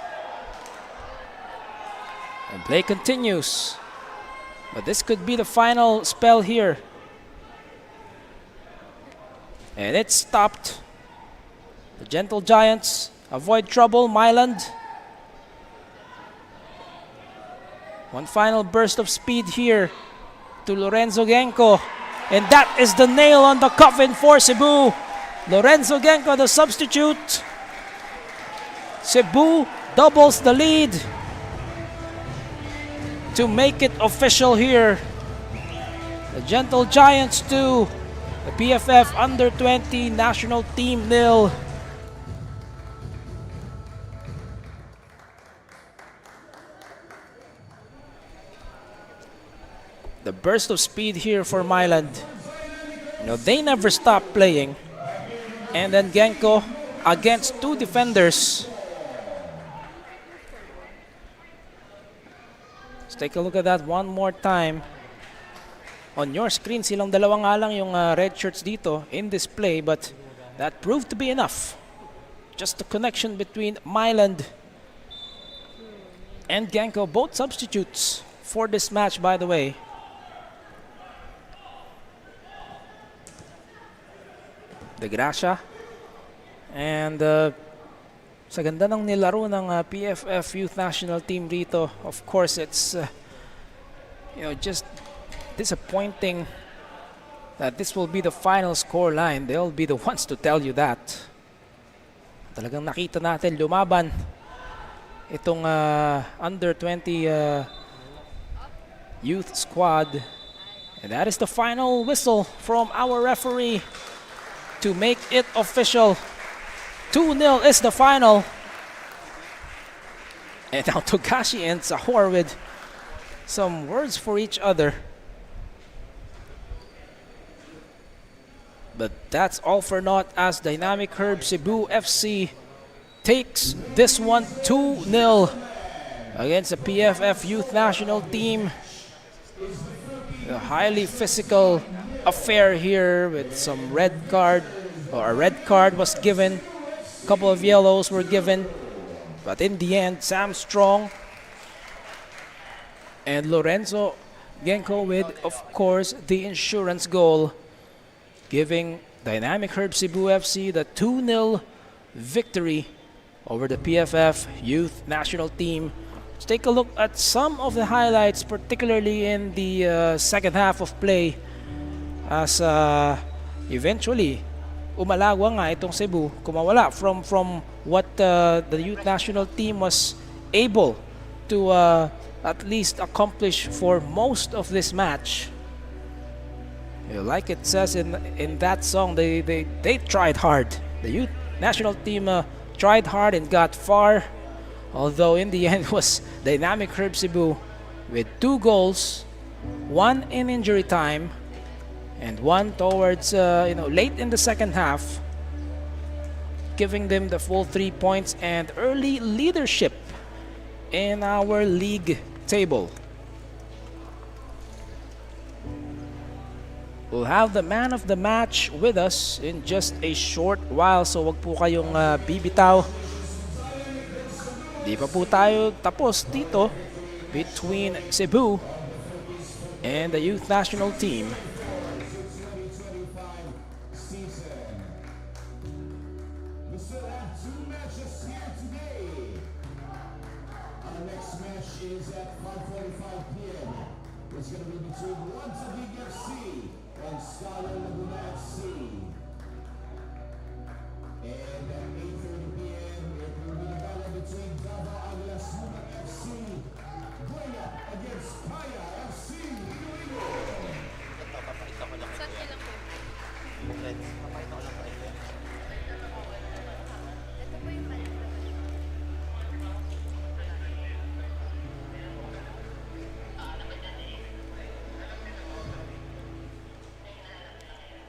And play continues. But this could be the final spell here. And it's stopped. The Gentle Giants avoid trouble. Myland. One final burst of speed here to Lorenzo Genco. And that is the nail on the coffin for Cebu. Lorenzo Genco, the substitute. Cebu doubles the lead to make it official here. The Gentle Giants 2, the PFF Under-20 national team 0. The burst of speed here for Myland. You know, they never stop playing. And then Genco against two defenders. Let's take a look at that one more time. On your screen, silang dalawa nga lang yung red shirts dito in display, but that proved to be enough. Just the connection between Myland and Genco, both substitutes for this match, by the way. De Gracia. And sa ganda ng nilaro ng PFF Youth National Team rito, of course, it's just disappointing that this will be the final score line. They'll be the ones to tell you that. Talagang nakita natin lumaban itong under-20 youth squad. And that is the final whistle from our referee to make it official. 2-0 is the final. And now Togashi and Sahor with some words for each other. But that's all for naught as Dynamic Herb Cebu FC takes this one 2-0 against the PFF Youth National Team. A highly physical affair here with some red card, or a red card was given. A couple of yellows were given. But in the end, Sam Strong and Lorenzo Genco with, of course, the insurance goal, giving Dynamic Herb Cebu FC the 2-0 victory over the PFF Youth National Team. Let's take a look at some of the highlights, particularly in the second half of play, as eventually umalagwa nga itong Cebu, kumawala from what the Youth National Team was able to at least accomplish for most of this match. Like it says in that song, they tried hard. The Youth National Team tried hard and got far, although in the end was Dynamic Herb Cebu with 2 goals, 1 in injury time and 1 towards late in the second half, giving them the full 3 points and early leadership in our league table. We'll have the man of the match with us in just a short while, so wag po kayong bibitaw. Di pa po tayo tapos dito between Cebu and the Youth National Team.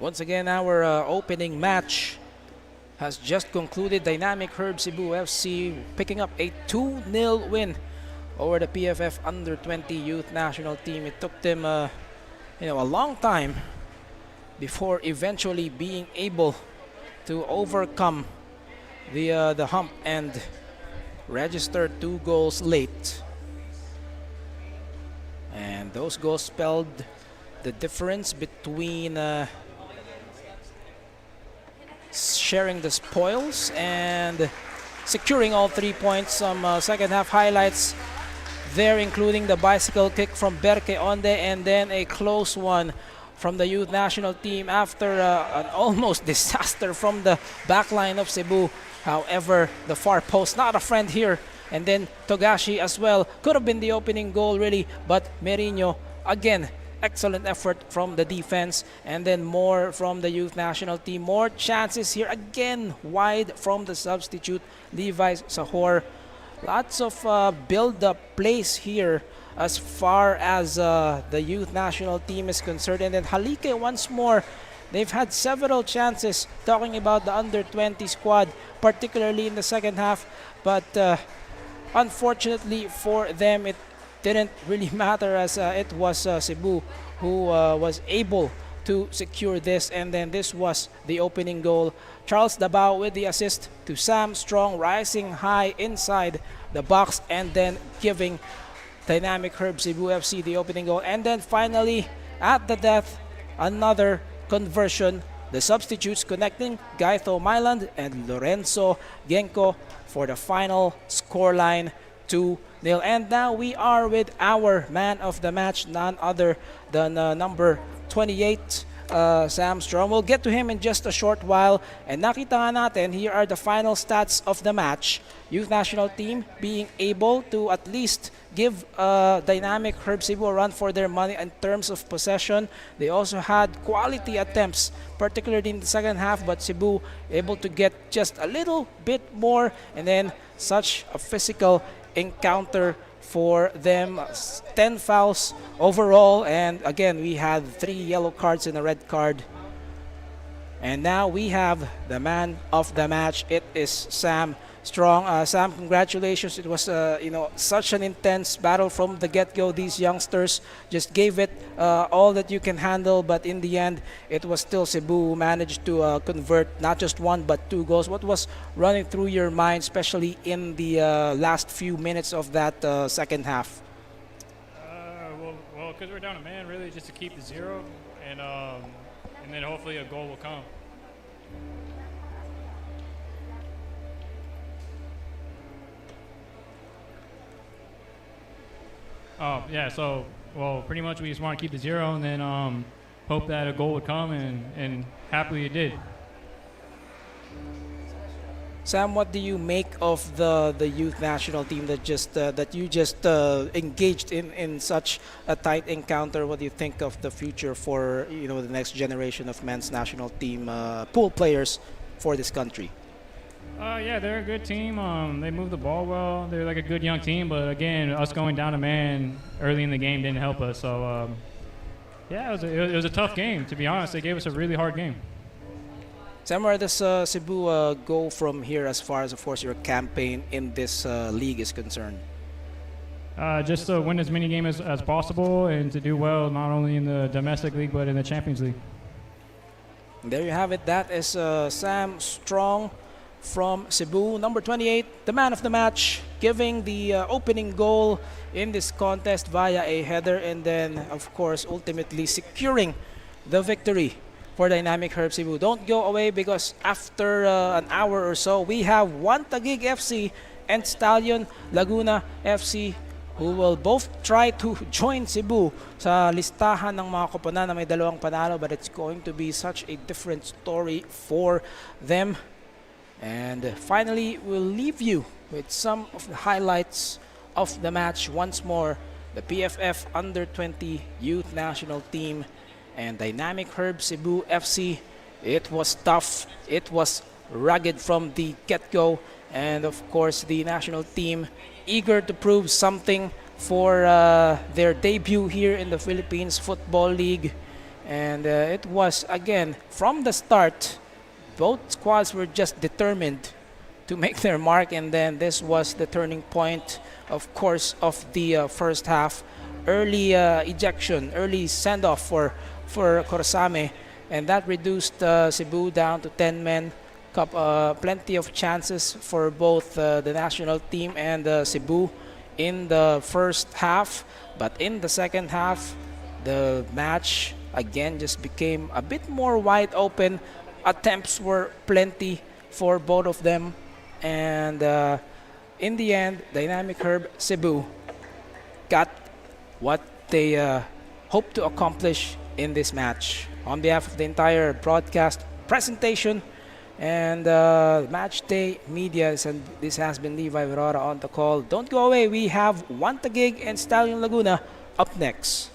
Once again, our opening match has just concluded. Dynamic Herb Cebu FC picking up a 2-0 win over the PFF Under-20 Youth National Team. It took them a long time before eventually being able to overcome the hump and register 2 goals late. And those goals spelled the difference between sharing the spoils and securing all 3 points. Some second half highlights there, including the bicycle kick from Berke Onde and then a close one from the youth national team after an almost disaster from the backline of Cebu. However, the far post, not a friend here. And then Togashi as well. Could have been the opening goal really, but Merino, again, excellent effort from the defense. And then more from the youth national team. More chances here, again, wide from the substitute, Levi Sahor. Lots of build-up plays here as far as the youth national team is concerned. And then Halike once more. They've had several chances, talking about the under-20 squad, particularly in the second half. But unfortunately for them, it didn't really matter, as it was Cebu who was able to secure this. And then this was the opening goal. Charles Dabao with the assist to Sam Strong, rising high inside the box and then giving Dynamic Herb Cebu FC the opening goal. And then finally, at the death, another conversion. The substitutes connecting Gaito Myland and Lorenzo Genko for the final scoreline 2-0. And now we are with our man of the match, none other than number 28, Sam Strong. We'll get to him in just a short while. And nakita nga natin, here are the final stats of the match. Youth national team being able to at least give Dynamic Herb Cebu a run for their money in terms of possession. They also had quality attempts, particularly in the second half, but Cebu able to get just a little bit more. And then such a physical encounter for them. 10 fouls overall, and again we had 3 yellow cards and a red card. And now we have the man of the match. It is Sam Strong. Sam, congratulations. It was such an intense battle from the get-go. These youngsters just gave it all that you can handle, but in the end it was still Cebu who managed to convert not just 1 but 2 goals. What was running through your mind, especially in the last few minutes of that second half? Well, because we're down a man, really, just to keep the 0, and then hopefully a goal will come. Oh, yeah, so, well, pretty much we just want to keep the 0 and then hope that a goal would come, and happily it did. Sam, what do you make of the youth national team that you just engaged in such a tight encounter? What do you think of the future for the next generation of men's national team pool players for this country? Yeah, they're a good team. They move the ball well. They're like a good young team, but again, us going down a man early in the game didn't help us. So yeah, it was a tough game, to be honest. They gave us a really hard game. Sam, where does Cebu go from here as far as, of course, your campaign in this league is concerned? Just to win as many games as possible and to do well not only in the domestic league but in the Champions League. There you have it. That is Sam Strong from Cebu, number 28, the man of the match, giving the opening goal in this contest via a header, and then, of course, ultimately securing the victory for Dynamic Herb Cebu. Don't go away, because after an hour or so, we have One Taguig FC and Stallion Laguna FC, who will both try to join Cebu sa listahan ng mga koponan na may 2 panalo, but it's going to be such a different story for them. And finally, we'll leave you with some of the highlights of the match once more. The PFF Under-20 Youth National Team and Dynamic Herb Cebu FC. It was tough. It was rugged from the get-go. And of course, the national team eager to prove something for their debut here in the Philippines Football League. And it was, again, from the start, both squads were just determined to make their mark, and then this was the turning point, of course, of the first half. Early ejection, early send-off for Korosame, and that reduced Cebu down to 10 men. Plenty of chances for both the national team and Cebu in the first half, but in the second half, the match again just became a bit more wide open. Attempts were plenty for both of them, and in the end, Dynamic Herb Cebu got what they hoped to accomplish in this match. On behalf of the entire broadcast presentation and match day medias, and this has been Levi Verora on the call. Don't go away. We have Wantagig and Stallion Laguna up next.